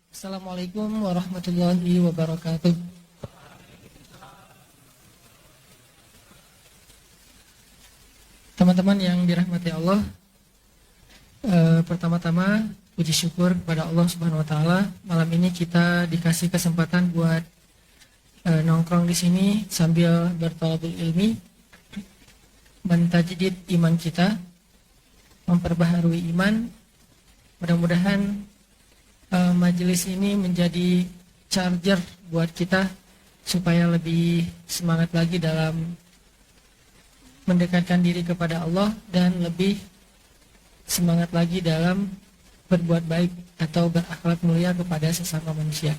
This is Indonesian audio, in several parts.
Assalamualaikum warahmatullahi wabarakatuh. Teman-teman yang dirahmati Allah, pertama-tama puji syukur kepada Allah Subhanahu wa taala. Malam ini kita dikasih kesempatan buat nongkrong di sini sambil berthalabul ilmi, mentajdid iman kita, memperbaharui iman. Mudah-mudahan majelis ini menjadi charger buat kita supaya lebih semangat lagi dalam mendekatkan diri kepada Allah dan lebih semangat lagi dalam berbuat baik atau berakhlak mulia kepada sesama manusia.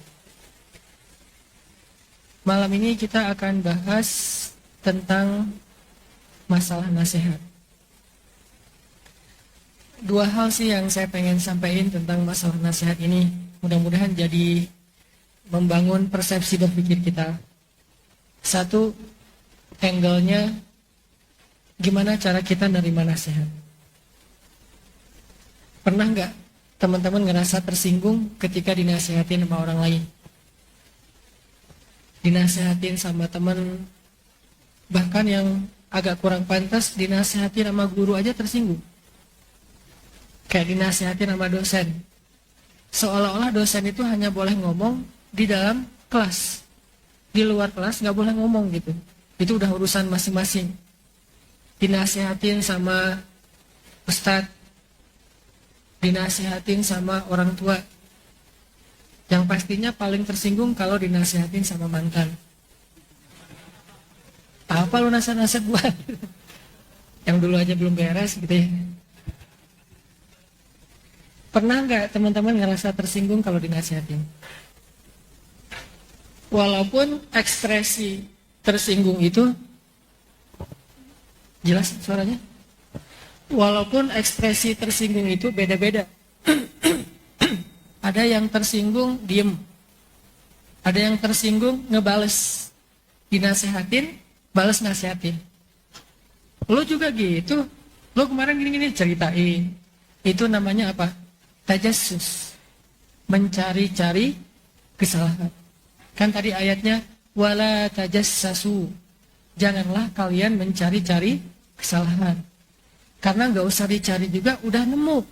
Malam ini kita akan bahas tentang masalah nasihat. Dua hal sih yang saya pengen sampaikan tentang masalah nasihat ini. Mudah-mudahan jadi membangun persepsi berpikir kita. Satu, angle-nya gimana cara kita nerima nasihat. Pernah nggak teman-teman ngerasa tersinggung ketika dinasihatin sama orang lain? Dinasihatin sama teman, bahkan yang agak kurang pantas dinasihatin sama guru aja tersinggung. Kayak dinasihatin sama dosen. Seolah-olah dosen itu hanya boleh ngomong di dalam kelas. Di luar kelas nggak boleh ngomong gitu. Itu udah urusan masing-masing. Dinasihatin sama ustadz, dinasihatin sama orang tua. Yang pastinya paling tersinggung kalau dinasihatin sama mantan. Apa lu nasihat-nasihat buat? Yang dulu aja belum beres gitu ya. Pernah nggak teman-teman ngerasa tersinggung kalau dinasihatin? Walaupun ekspresi tersinggung itu jelas suaranya? Walaupun ekspresi tersinggung itu beda-beda. Ada yang tersinggung diem, ada yang tersinggung ngebales. Dinasehatin, bales nasihatin. Lo juga gitu. Lo kemarin gini-gini ceritain. Itu namanya apa? Tajassus, mencari-cari kesalahan. Kan tadi ayatnya wala tajassasu, janganlah kalian mencari-cari kesalahan. Karena nggak usah dicari juga udah nemu.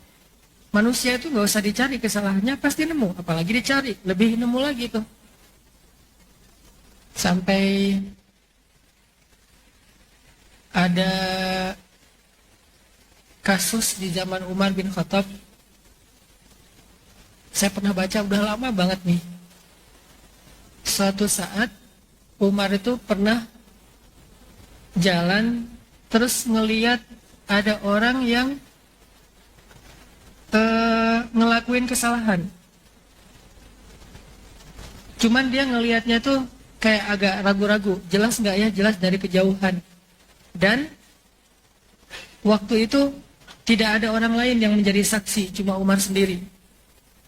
Manusia itu nggak usah dicari kesalahannya pasti nemu, apalagi dicari lebih nemu lagi tuh. Sampai ada kasus di zaman Umar bin Khattab. Saya pernah baca udah lama banget nih. Suatu saat Umar itu pernah jalan terus ngeliat ada orang yang ngelakuin kesalahan. Cuman dia ngelihatnya tuh kayak agak ragu-ragu, jelas nggak ya, jelas dari kejauhan. Dan waktu itu tidak ada orang lain yang menjadi saksi, cuma Umar sendiri.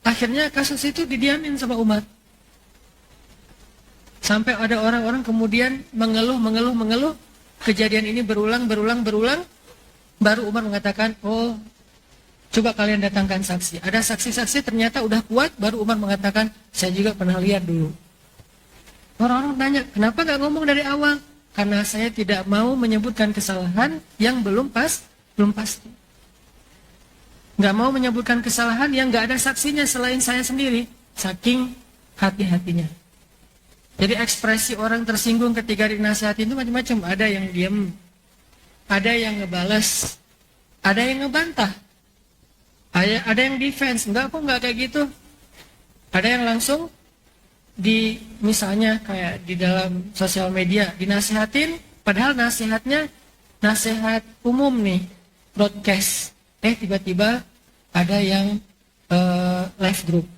Akhirnya kasus itu didiamin sama Umar. Sampai ada orang-orang kemudian mengeluh. Kejadian ini berulang. Baru Umar mengatakan, oh coba kalian datangkan saksi. Ada saksi-saksi ternyata udah kuat, baru Umar mengatakan, saya juga pernah lihat dulu. Orang-orang tanya, kenapa gak ngomong dari awal? Karena saya tidak mau menyebutkan kesalahan yang belum pasti. Gak mau menyebutkan kesalahan yang gak ada saksinya selain saya sendiri. Saking hati-hatinya. Jadi ekspresi orang tersinggung ketika dinasihatin itu macam-macam. Ada yang diam, ada yang ngebales, ada yang ngebantah, ada yang defense. Enggak kok, enggak kayak gitu. Ada yang langsung misalnya kayak di dalam sosial media dinasihatin, padahal nasihatnya nasihat umum nih, broadcast. Tiba-tiba ada yang live group.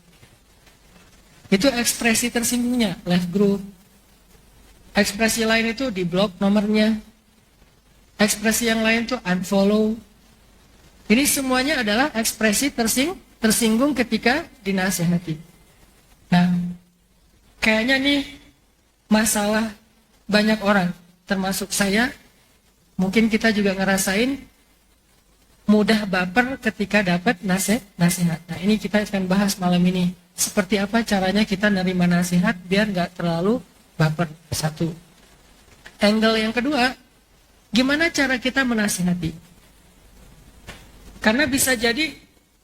Itu ekspresi tersinggungnya, live group. Ekspresi lain itu di blok nomornya. Ekspresi yang lain itu unfollow. Ini semuanya adalah ekspresi tersinggung ketika dinasihati. Nah, kayaknya nih masalah banyak orang, termasuk saya. Mungkin kita juga ngerasain mudah baper ketika dapat nasihat. Nah, ini kita akan bahas malam ini. seperti apa caranya kita nerima nasihat biar nggak terlalu baper. Satu. Angle yang kedua, gimana cara kita menasihati? Karena bisa jadi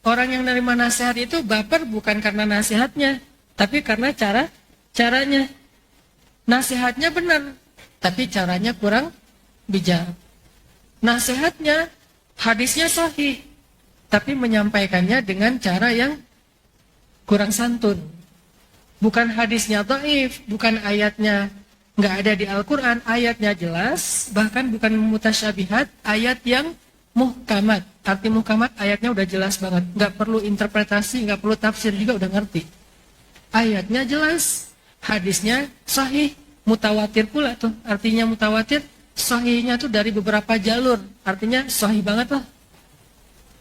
orang yang nerima nasihat itu baper bukan karena nasihatnya, tapi karena caranya. Nasihatnya benar, tapi caranya kurang bijak. Nasihatnya, hadisnya sahih, tapi menyampaikannya dengan cara yang kurang santun. Bukan hadisnya dhaif, bukan ayatnya nggak ada di Al-Quran, ayatnya jelas, bahkan bukan mutasyabihat, ayat yang muhkamat. Arti muhkamat, ayatnya udah jelas banget, nggak perlu interpretasi, nggak perlu tafsir juga udah ngerti. Ayatnya jelas, hadisnya sahih, mutawatir pula tuh. Artinya mutawatir, sahihnya tuh dari beberapa jalur, artinya sahih banget lah.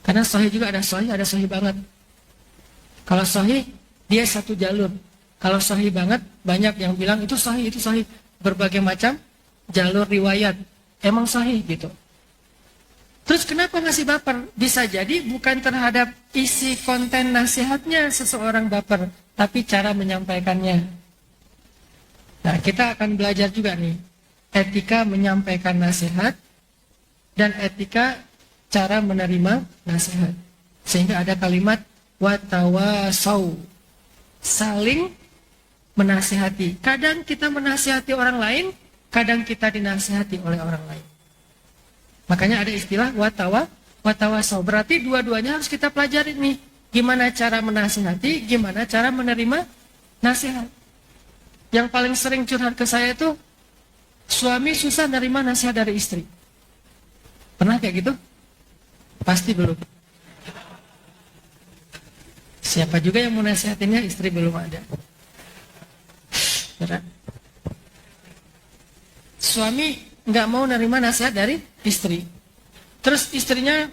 Karena sahih juga ada sahih banget. Kalau sahih, dia satu jalur. Kalau sahih banget, banyak yang bilang itu sahih, itu sahih. Berbagai macam jalur riwayat, emang sahih gitu. Terus kenapa ngasih baper? Bisa jadi bukan terhadap isi konten nasihatnya seseorang baper, tapi cara menyampaikannya. Nah, kita akan belajar juga nih, etika menyampaikan nasihat dan etika cara menerima nasihat. Sehingga ada kalimat watawasau, saling menasihati. Kadang kita menasihati orang lain, kadang kita dinasihati oleh orang lain. Makanya ada istilah watawasau. Berarti dua-duanya harus kita pelajari nih. Gimana cara menasihati, gimana cara menerima nasihat. Yang paling sering curhat ke saya itu, suami susah menerima nasihat dari istri. Pernah kayak gitu? Pasti belum. Siapa juga yang mau nasihatinnya, istri belum ada. Berat. Suami nggak mau nerima nasihat dari istri. Terus istrinya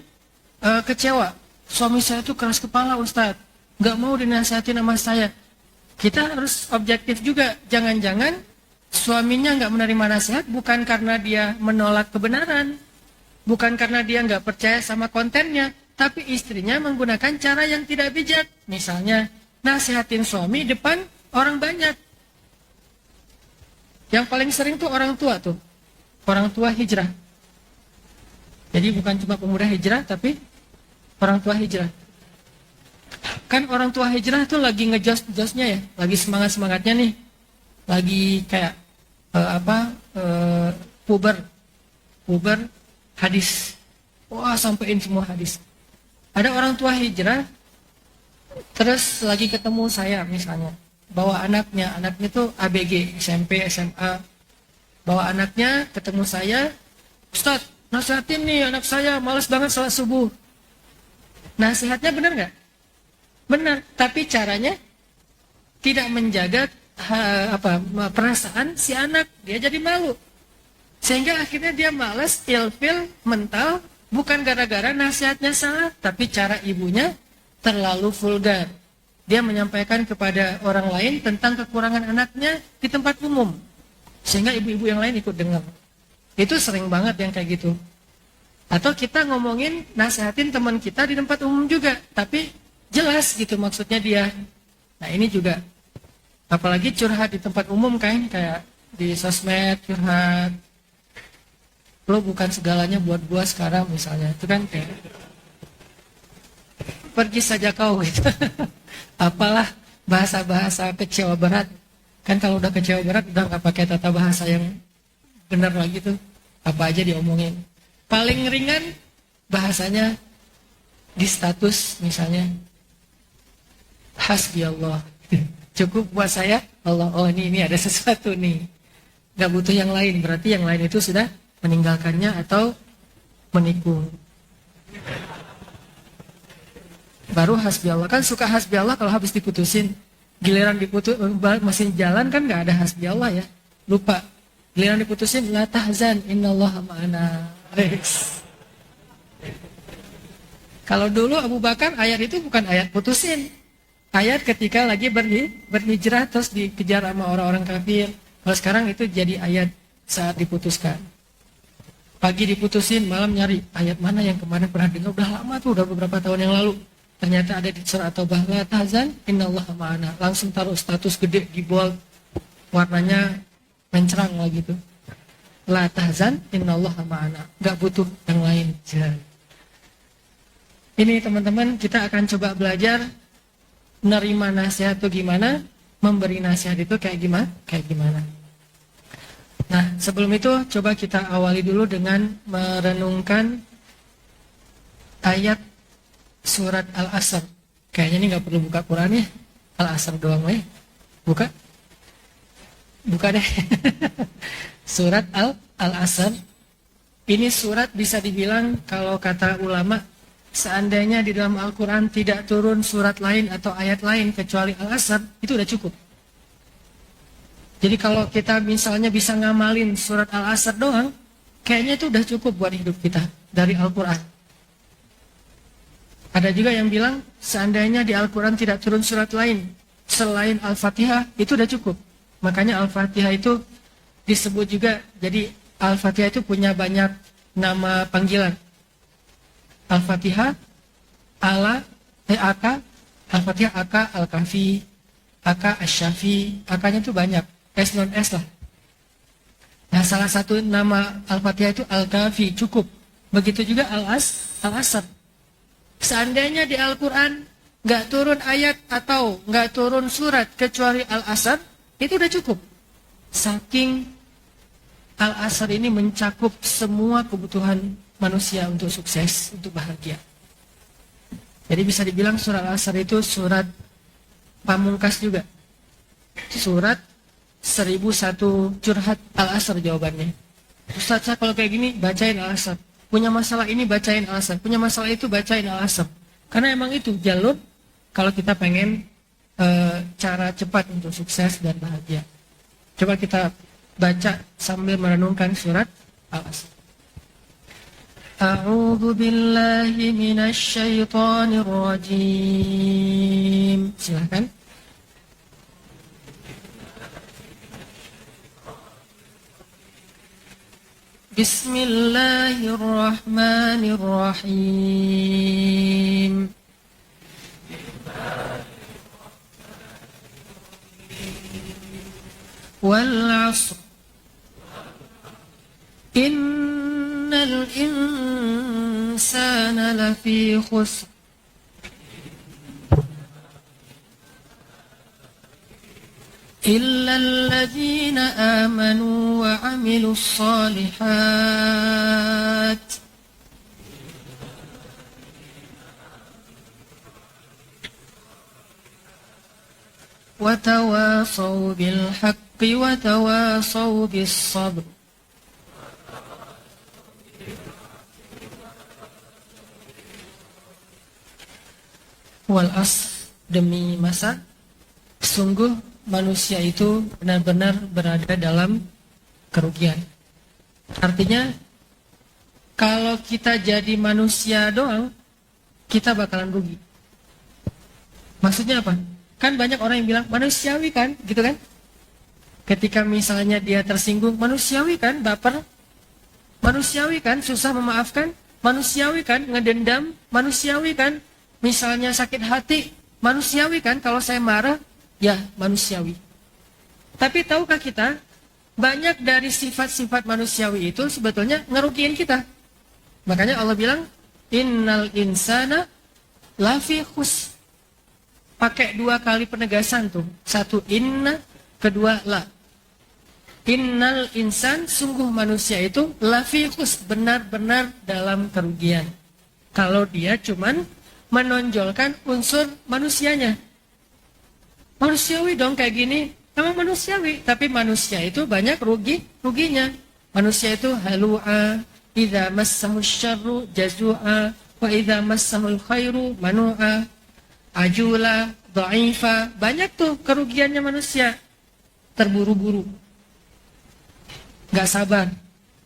kecewa. Suami saya tuh keras kepala, Ustadz. Nggak mau dinasihatin sama saya. Kita harus objektif juga. Jangan-jangan suaminya nggak menerima nasihat bukan karena dia menolak kebenaran, bukan karena dia nggak percaya sama kontennya, tapi istrinya menggunakan cara yang tidak bijak. Misalnya, nasihatin suami depan orang banyak. Yang paling sering tuh orang tua tuh. Orang tua hijrah. Jadi bukan cuma pemuda hijrah, tapi orang tua hijrah. Kan orang tua hijrah tuh lagi ngejos-josnya ya. Lagi semangat-semangatnya nih. Lagi kayak puber hadis. Wah, sampein semua hadis. Ada orang tua hijrah, terus lagi ketemu saya misalnya, bawa anaknya tuh ABG, SMP, SMA, bawa anaknya ketemu saya, Ustadz, nasihatin nih anak saya, malas banget sholat subuh. Nasihatnya benar nggak? Benar, tapi caranya tidak menjaga perasaan si anak, dia jadi malu. Sehingga akhirnya dia malas, ilfil, mental, bukan gara-gara nasihatnya salah, tapi cara ibunya terlalu vulgar. Dia menyampaikan kepada orang lain tentang kekurangan anaknya di tempat umum. Sehingga ibu-ibu yang lain ikut dengar. Itu sering banget yang kayak gitu. Atau kita ngomongin, nasihatin teman kita di tempat umum juga, tapi jelas gitu maksudnya dia. Nah ini juga, apalagi curhat di tempat umum kan, kayak di sosmed curhat. Lo bukan segalanya buat gua sekarang misalnya, itu kan kayak pergi saja kau gitu. Apalah bahasa-bahasa kecewa berat. Kan kalau udah kecewa berat udah nggak pakai tata bahasa yang benar lagi tuh, apa aja diomongin. Paling ringan bahasanya di status misalnya hasbi Allah. Cukup buat saya Allah. Oh ini ada sesuatu nih. Nggak butuh yang lain. Berarti yang lain itu sudah meninggalkannya atau menikung. Baru hasbi Allah. Kan suka hasbi Allah kalau habis diputusin. Giliran masih jalan kan nggak ada hasbi Allah ya. Lupa. Giliran diputusin, la tahzan innallaha ma'ana. Kalau dulu Abu Bakar ayat itu bukan ayat putusin. Ayat ketika lagi berhijrah terus dikejar sama orang-orang kafir. Kalau sekarang itu jadi ayat saat diputuskan. Pagi diputusin, malam nyari ayat mana yang kemarin pernah dengar, udah lama tuh, udah beberapa tahun yang lalu. ternyata ada di surah At-Taubah, la tahzan innallaha ma'ana. Langsung taruh status gede di bold, warnanya mencerang lah gitu. La tahzan innallaha ma'ana. Gak butuh yang lain. Ini teman-teman, kita akan coba belajar nerima nasihat itu gimana, memberi nasihat itu kayak gimana. Nah, sebelum itu coba kita awali dulu dengan merenungkan ayat surat Al-Asr. Kayaknya ini nggak perlu buka Quran ya. Al-Asr doang ya. Buka deh. Surat Al-Asr. Ini surat bisa dibilang kalau kata ulama, seandainya di dalam Al-Quran tidak turun surat lain atau ayat lain kecuali Al-Asr, itu udah cukup. Jadi kalau kita misalnya bisa ngamalin surat Al-Asr doang, kayaknya itu udah cukup buat hidup kita dari Al-Quran. Ada juga yang bilang, seandainya di Al-Quran tidak turun surat lain selain Al-Fatihah, itu udah cukup. Makanya Al-Fatihah itu disebut juga, jadi Al-Fatihah itu punya banyak nama panggilan. Al-Fatihah, Aka, Al-Fatihah, Aka, Al-Kafi, Aka, Asy-Syafi, Akanya itu banyak, S non S lah. Nah, salah satu nama Al-Fatihah itu Al-Kafi, cukup. Begitu juga Al-Asr. Seandainya di Al-Quran nggak turun ayat atau nggak turun surat kecuali Al-Asr, itu udah cukup. Saking Al-Asr ini mencakup semua kebutuhan manusia untuk sukses, untuk bahagia. Jadi bisa dibilang surat Al-Asr itu surat pamungkas juga. Surat 1001 curhat Al-Asr jawabannya. Ustaz, saya kalau kayak gini bacain Al-Asr. Punya masalah ini bacain Al-Asr. Punya masalah itu bacain Al-Asr. Karena emang itu jalur kalau kita pengen cara cepat untuk sukses dan bahagia. Coba kita baca sambil merenungkan surat Al-Asr. A'udzu billahi minasy syaithanir rajim. Silakan. Bismillahirrahmanirrahim. Wal 'asr. Innal insana lafi khusr. إلا الذين آمنوا وعملوا الصالحات وتواصوا بالحق وتواصوا بالصبر. Wal asr, demi masa, sungguh manusia itu benar-benar berada dalam kerugian. Artinya, kalau kita jadi manusia doang, kita bakalan rugi. Maksudnya apa? Kan banyak orang yang bilang, manusiawi kan, gitu kan? Ketika misalnya dia tersinggung, manusiawi kan, baper? Manusiawi kan, susah memaafkan? Manusiawi kan, ngedendam? Manusiawi kan, misalnya sakit hati? Manusiawi kan, kalau saya marah? Ya, manusiawi. Tapi tahukah kita, banyak dari sifat-sifat manusiawi itu sebetulnya ngerugiin kita. Makanya Allah bilang, innal insana lafi khus. Pakai 2 kali penegasan tuh. 1 inna, kedua la. Innal insan, sungguh manusia itu lafi khus, benar-benar dalam kerugian. Kalau dia cuman menonjolkan unsur manusianya. Manusiawi dong kayak gini, emang manusiawi, tapi manusia itu banyak ruginya. Manusia itu halu'a, idza massahu syarru jazu'a, wa idza massahul khairu manu'a, ajula, dha'ifa. Banyak tuh kerugiannya manusia. Terburu-buru, nggak sabar,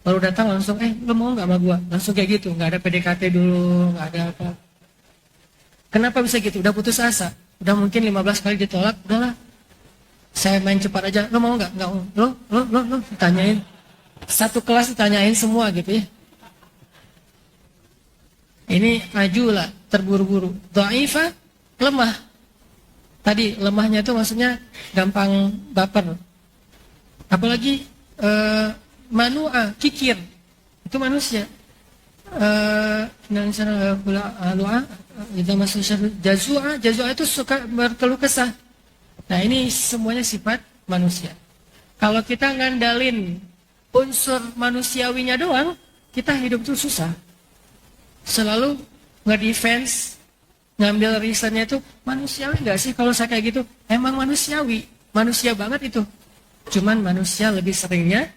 baru datang langsung, lo mau nggak sama gua? Langsung kayak gitu, nggak ada PDKT dulu, nggak ada apa. Kenapa bisa gitu? Udah putus asa. Udah mungkin 15 kali ditolak, udahlah. Saya main cepat aja, lo mau nggak? Nggak, lo, tanyain. Satu kelas ditanyain semua gitu ya. Ini ajulah, terburu-buru. Dhaifah, lemah. Tadi lemahnya itu maksudnya gampang baper. Apalagi manua, kikir. Itu manusia. Jazua itu suka berkeluh kesah. Nah, ini semuanya sifat manusia. Kalau kita ngandalin unsur manusiawinya doang, kita hidup tuh susah. Selalu nge-defense, ngambil reasonnya itu manusiawi nggak sih kalau saya kayak gitu? Emang manusiawi, manusia banget itu. Cuman manusia lebih seringnya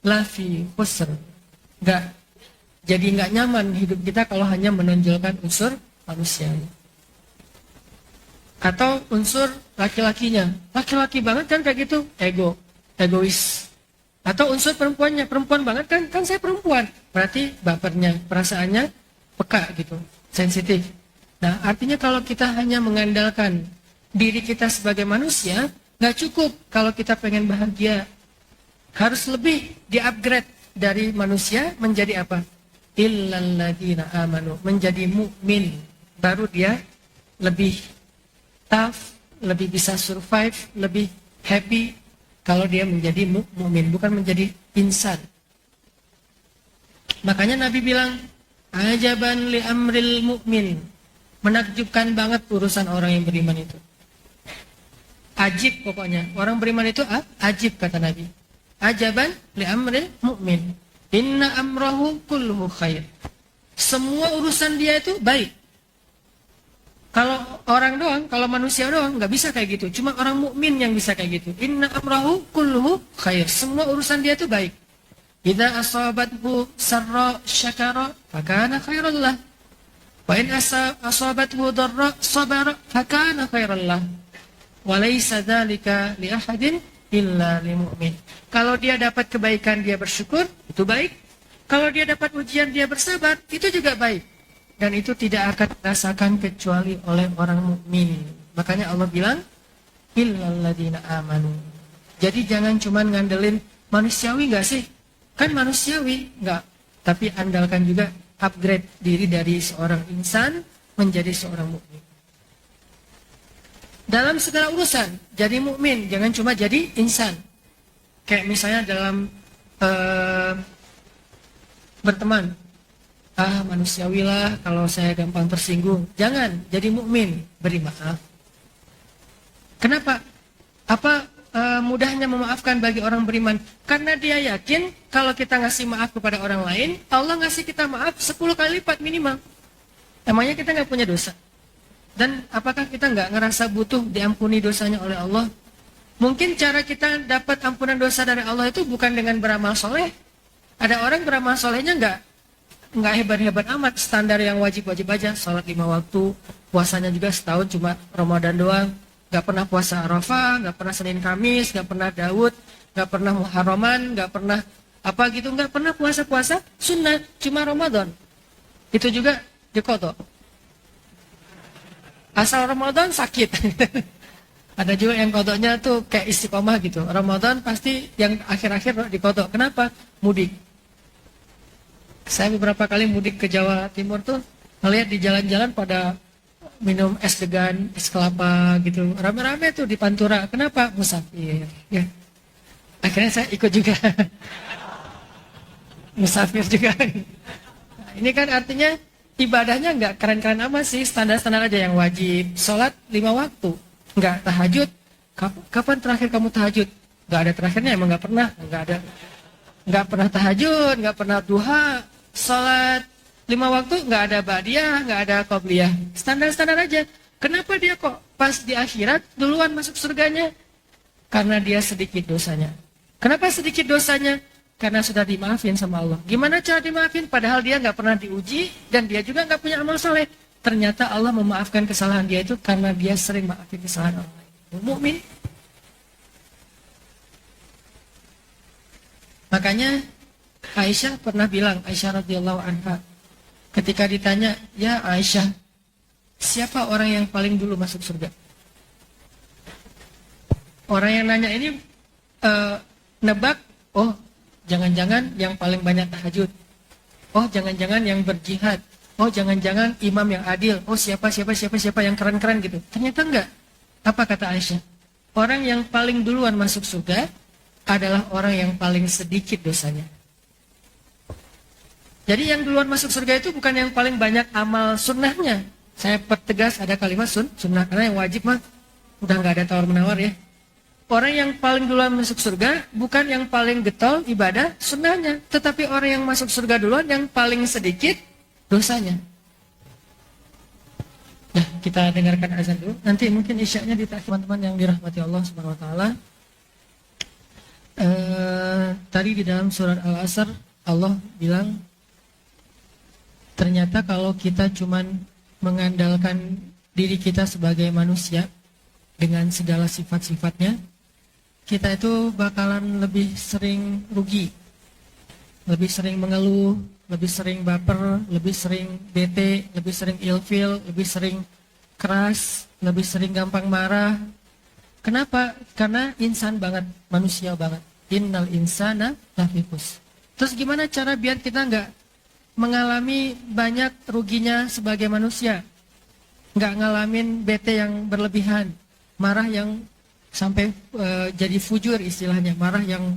lafi khusr, jadi nggak nyaman hidup kita kalau hanya menonjolkan unsur manusiawi. Atau unsur laki-lakinya, laki-laki banget kan kayak gitu, egois. Atau unsur perempuannya, perempuan banget kan saya perempuan, berarti bapernya, perasaannya peka gitu, sensitif. Nah, artinya kalau kita hanya mengandalkan diri kita sebagai manusia, nggak cukup. Kalau kita pengen bahagia, harus lebih di-upgrade dari manusia menjadi apa? Illalladzina amanu, menjadi mukmin. Baru dia lebih tough, lebih bisa survive, lebih happy kalau dia menjadi mukmin, bukan menjadi insan. Makanya Nabi bilang, ajaban li amril mukmin. Menakjubkan banget urusan orang yang beriman itu. Ajib pokoknya. Orang beriman itu ajib kata Nabi. Ajaban li amril mukmin. Inna amrahu kulluhu khair. Semua urusan dia itu baik. Kalau orang doang, kalau manusia doang nggak bisa kayak gitu. Cuma orang mukmin yang bisa kayak gitu. Inna amrahu kulluhu khair. Semua urusan dia itu baik. Idza asabathu sarra syakara fakana khairan lah. Wa in asabathu dharra sabara fakana khairan lah. Wa laysa dzalika li ahadin illa lil mu'min. Kalau dia dapat kebaikan dia bersyukur, itu baik. Kalau dia dapat ujian dia bersabar, itu juga baik. Dan itu tidak akan dirasakan kecuali oleh orang mukmin. Makanya Allah bilang, illal ladzina amanu. Jadi jangan cuma ngandelin manusiawi enggak sih? Kan manusiawi, enggak. Tapi andalkan juga upgrade diri dari seorang insan menjadi seorang mukmin. Dalam segala urusan, jadi mukmin, jangan cuma jadi insan. Kayak misalnya dalam berteman, manusiawi lah kalau saya gampang tersinggung. Jangan, jadi mukmin, beri maaf. Kenapa? Apa mudahnya memaafkan bagi orang beriman? Karena dia yakin kalau kita ngasih maaf kepada orang lain, Allah ngasih kita maaf 10 kali lipat minimal. Emangnya kita nggak punya dosa? Dan apakah kita nggak ngerasa butuh diampuni dosanya oleh Allah? Mungkin cara kita dapat ampunan dosa dari Allah itu bukan dengan beramal soleh. Ada orang beramal solehnya nggak hebat-hebat amat, standar yang wajib-wajib aja, sholat 5 waktu, puasanya juga setahun cuma Ramadan doang, nggak pernah puasa Arafah, nggak pernah Senin Kamis, nggak pernah Daud, nggak pernah Muharraman, nggak pernah apa gitu, nggak pernah puasa-puasa sunnah, cuma Ramadan. Itu juga dikodok. Asal Ramadan sakit. Ada juga yang kodoknya tuh kayak istiqomah gitu. Ramadan pasti yang akhir-akhir dikodok. Kenapa? Mudik. Saya beberapa kali mudik ke Jawa Timur tuh ngeliat di jalan-jalan pada minum es degan, es kelapa gitu. Rame-rame tuh di Pantura. Kenapa? Musafir. Ya. Akhirnya saya ikut juga. Musafir juga. Nah, ini kan artinya ibadahnya nggak keren-keren amat sih, standar-standar aja yang wajib. Sholat 5 waktu, nggak tahajud. Kapan terakhir kamu tahajud? Nggak ada terakhirnya, emang nggak pernah. Nggak pernah tahajud, nggak pernah duha. Sholat 5 waktu nggak ada ba'diyah, nggak ada qobliyah. Standar-standar aja. Kenapa dia kok pas di akhirat duluan masuk surganya? Karena dia sedikit dosanya. Kenapa sedikit dosanya? Karena sudah dimaafin sama Allah. Gimana cara dimaafin? Padahal dia nggak pernah diuji dan dia juga nggak punya amal soleh. Ternyata Allah memaafkan kesalahan dia itu karena dia sering maafin kesalahan orang lain. Mukmin. Makanya Aisyah pernah bilang, Aisyah radhiyallahu anha, ketika ditanya, ya Aisyah, siapa orang yang paling dulu masuk surga? Orang yang nanya ini nebak, oh jangan-jangan yang paling banyak tahajud. Oh jangan-jangan yang berjihad. Oh jangan-jangan imam yang adil. Oh siapa yang keren-keren gitu. Ternyata enggak. Apa kata Aisyah? Orang yang paling duluan masuk surga adalah orang yang paling sedikit dosanya. Jadi yang duluan masuk surga itu bukan yang paling banyak amal sunnahnya. Saya pertegas ada kalimat sunnah, karena yang wajib mah udah nggak ada tawar-menawar ya. Orang yang paling duluan masuk surga bukan yang paling getol ibadah sunnahnya, tetapi orang yang masuk surga duluan yang paling sedikit dosanya. Nah, kita dengarkan azan dulu. Nanti mungkin isyaknya ditakhir teman-teman yang dirahmati Allah Subhanahu wa taala. Tadi di dalam surat Al-Asr Allah bilang ternyata kalau kita cuman mengandalkan diri kita sebagai manusia dengan segala sifat-sifatnya, kita itu bakalan lebih sering rugi, lebih sering mengeluh, lebih sering baper, lebih sering bete, lebih sering ilfil, lebih sering keras, lebih sering gampang marah. Kenapa? Karena insan banget, manusia banget. Innal insana lafi khusr. Terus gimana cara biar kita nggak mengalami banyak ruginya sebagai manusia, nggak ngalamin bete yang berlebihan, marah yang sampai jadi fujur istilahnya, marah yang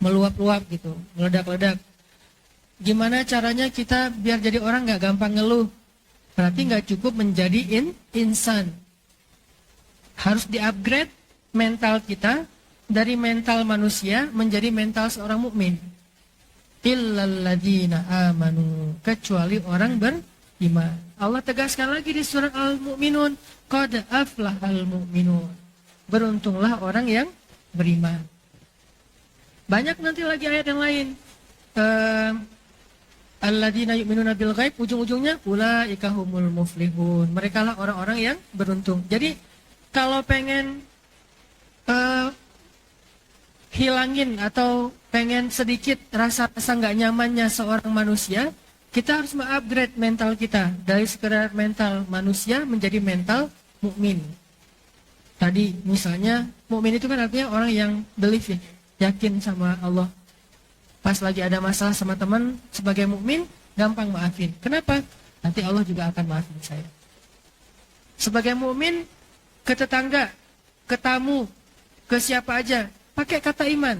meluap-luap gitu, meledak-ledak. Gimana caranya kita biar jadi orang nggak gampang ngeluh? Berarti nggak cukup menjadi insan, harus di-upgrade mental kita dari mental manusia menjadi mental seorang mukmin. Illalladzina amanu, kecuali orang beriman. Allah tegaskan lagi di surat Al-Mu'minun, qad aflahal mu'minun. Beruntunglah orang yang beriman. Banyak nanti lagi ayat yang lain. Alladzina yu'minuna bil ghaib, ujung-ujungnya ulaika humul muflihun. Mereka lah orang-orang yang beruntung. Jadi kalau pengen hilangin atau pengen sedikit rasa-rasa nggak nyamannya seorang manusia, kita harus mengupgrade mental kita dari sekedar mental manusia menjadi mental mukmin. Tadi misalnya mukmin itu kan artinya orang yang believe ya, yakin sama Allah. Pas lagi ada masalah sama teman, sebagai mukmin gampang maafin. Kenapa? Nanti Allah juga akan maafin saya. Sebagai mukmin ke tetangga, ke tamu, ke siapa aja, pakai kata iman.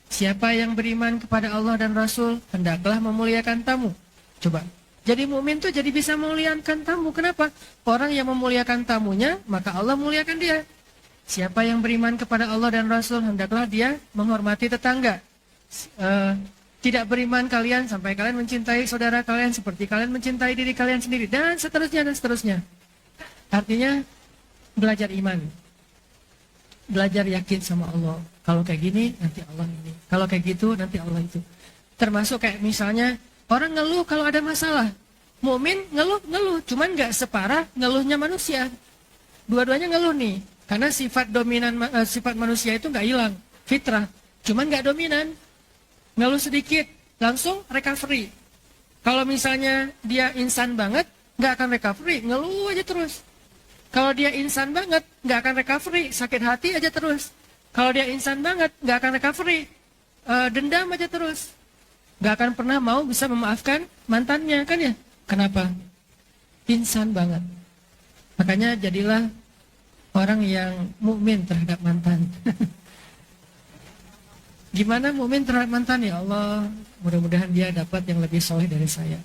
Siapa yang beriman kepada Allah dan Rasul, hendaklah memuliakan tamu. Coba, jadi mukmin tuh jadi bisa memuliakan tamu. Kenapa? Orang yang memuliakan tamunya, maka Allah muliakan dia. Siapa yang beriman kepada Allah dan Rasul, hendaklah dia menghormati tetangga. Tidak beriman kalian sampai kalian mencintai saudara kalian seperti kalian mencintai diri kalian sendiri, dan seterusnya dan seterusnya. Artinya belajar iman, belajar yakin sama Allah. Kalau kayak gini nanti Allah ini, kalau kayak gitu nanti Allah itu. Termasuk kayak misalnya orang ngeluh kalau ada masalah. Mukmin ngeluh, cuman nggak separah ngeluhnya manusia. Dua-duanya ngeluh nih, karena sifat dominan sifat manusia itu nggak hilang, fitrah, cuman nggak dominan. Ngeluh sedikit langsung recovery. Kalau misalnya dia insan banget, nggak akan recovery, ngeluh aja terus. Kalau dia insan banget, nggak akan recovery, sakit hati aja terus. Kalau dia insan banget, nggak akan recovery, dendam aja terus. Nggak akan pernah mau bisa memaafkan mantannya, kan ya? Kenapa? Insan banget. Makanya jadilah orang yang mukmin terhadap mantan. Gimana mukmin terhadap mantan? Ya Allah, mudah-mudahan dia dapat yang lebih soleh dari saya.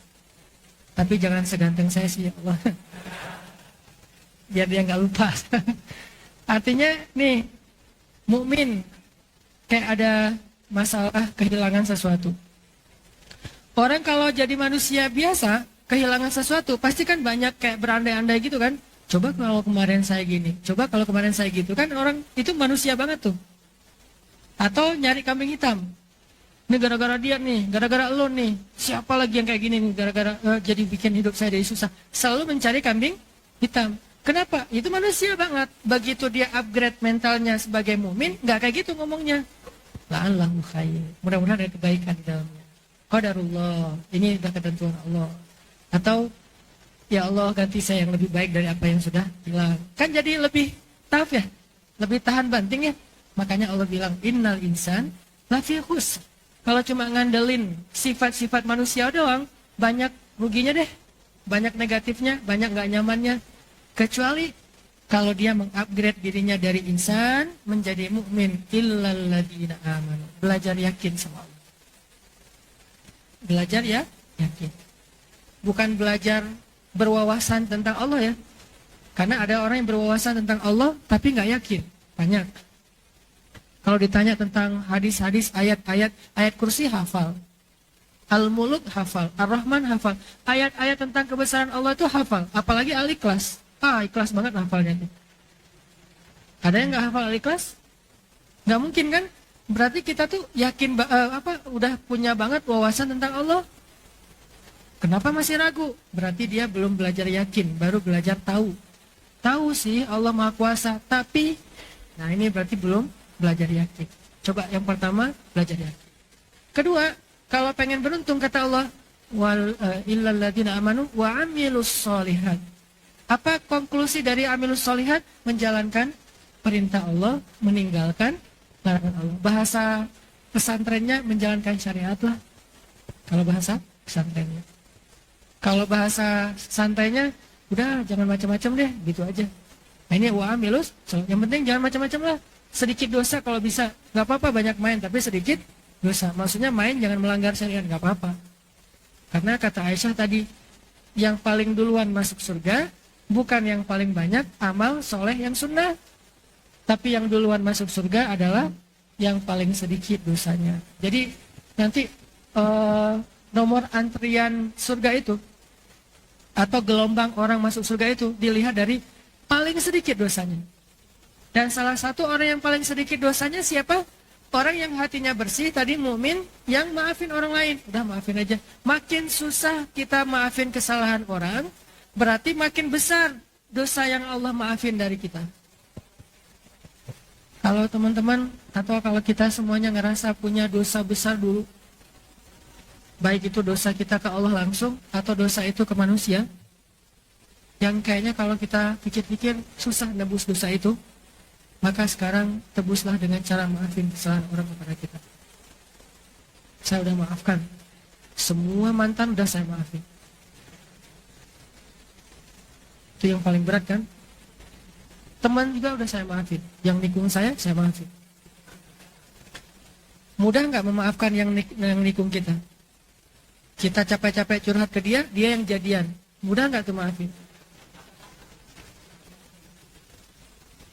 Tapi jangan seganteng saya sih ya Allah. Biar dia nggak lupa. Artinya nih, mukmin kayak ada masalah kehilangan sesuatu. Orang kalau jadi manusia biasa kehilangan sesuatu pasti kan banyak kayak berandai-andai gitu kan. Coba kalau kemarin saya gini, coba kalau kemarin saya gitu, kan orang itu manusia banget tuh. Atau nyari kambing hitam. Ini gara-gara dia nih, gara-gara lo nih, siapa lagi yang kayak gini nih, gara-gara jadi bikin hidup saya jadi susah. Selalu mencari kambing hitam. Kenapa? Itu manusia banget. Begitu dia upgrade mentalnya sebagai mukmin, nggak kayak gitu ngomongnya. La'allahu khair. Mudah-mudahan ada kebaikan di dalamnya. Qadarullah. Ini udah ketentuan Allah. Atau ya Allah ganti saya yang lebih baik dari apa yang sudah hilang. Kan jadi lebih tough ya, lebih tahan banting ya. Makanya Allah bilang innal insan lafi khusr. Kalau cuma ngandelin sifat-sifat manusia doang, banyak ruginya deh. banyak negatifnya, banyak nggak nyamannya. Kecuali kalau dia mengupgrade dirinya dari insan menjadi mukmin. Illal ladzina amanu. Belajar yakin sama Allah. Belajar ya, yakin. Bukan belajar berwawasan tentang Allah ya. Karena ada orang yang berwawasan tentang Allah tapi nggak yakin. Banyak. Kalau ditanya tentang hadis-hadis, ayat-ayat, ayat kursi hafal. Al-Muluk hafal, Ar-Rahman hafal. Ayat-ayat tentang kebesaran Allah itu hafal. Apalagi Al-Ikhlas. Ikhlas banget hafalnya. Ada yang nggak hafal Al-Ikhlas? Nggak mungkin kan? Berarti kita tuh yakin udah punya banget wawasan tentang Allah. Kenapa masih ragu? Berarti dia belum belajar yakin, baru belajar tahu. Tahu sih Allah Maha Kuasa, tapi nah ini berarti belum belajar yakin. Coba yang pertama belajar yakin. Kedua, kalau pengen beruntung kata Allah, illal ladzina amanu wa amilus sholihat. Apa konklusi dari amilus sholihat? Menjalankan perintah Allah, meninggalkan larangan Allah. Bahasa pesantrennya menjalankan syariat lah. Kalau bahasa pesantrennya. Kalau bahasa santainya, udah jangan macam-macam deh, gitu aja. Nah ini wa amilus, yang penting jangan macam-macam lah. Sedikit dosa kalau bisa, nggak apa-apa banyak main, tapi sedikit dosa. Maksudnya main jangan melanggar syariat, nggak apa-apa. Karena kata Aisyah tadi, yang paling duluan masuk surga, bukan yang paling banyak amal soleh yang sunnah. Tapi yang duluan masuk surga adalah yang paling sedikit dosanya. Jadi nanti nomor antrian surga itu, atau gelombang orang masuk surga itu dilihat dari paling sedikit dosanya. Dan salah satu orang yang paling sedikit dosanya siapa? Orang yang hatinya bersih, tadi mukmin, yang maafin orang lain. Udah maafin aja. Makin susah kita maafin kesalahan orang, berarti makin besar dosa yang Allah maafin dari kita. Kalau teman-teman atau kalau kita semuanya ngerasa punya dosa besar dulu, baik itu dosa kita ke Allah langsung atau dosa itu ke manusia, yang kayaknya kalau kita pikir-pikir susah nebus dosa itu, maka sekarang tebuslah dengan cara maafin kesalahan orang kepada kita. Saya udah maafkan. Semua mantan udah saya maafin. Itu yang paling berat kan? Teman juga udah saya maafin. Yang nikung saya maafin. Mudah nggak memaafkan yang nikung kita? Kita capek-capek curhat ke dia, dia yang jadian. Mudah nggak tuh maafin?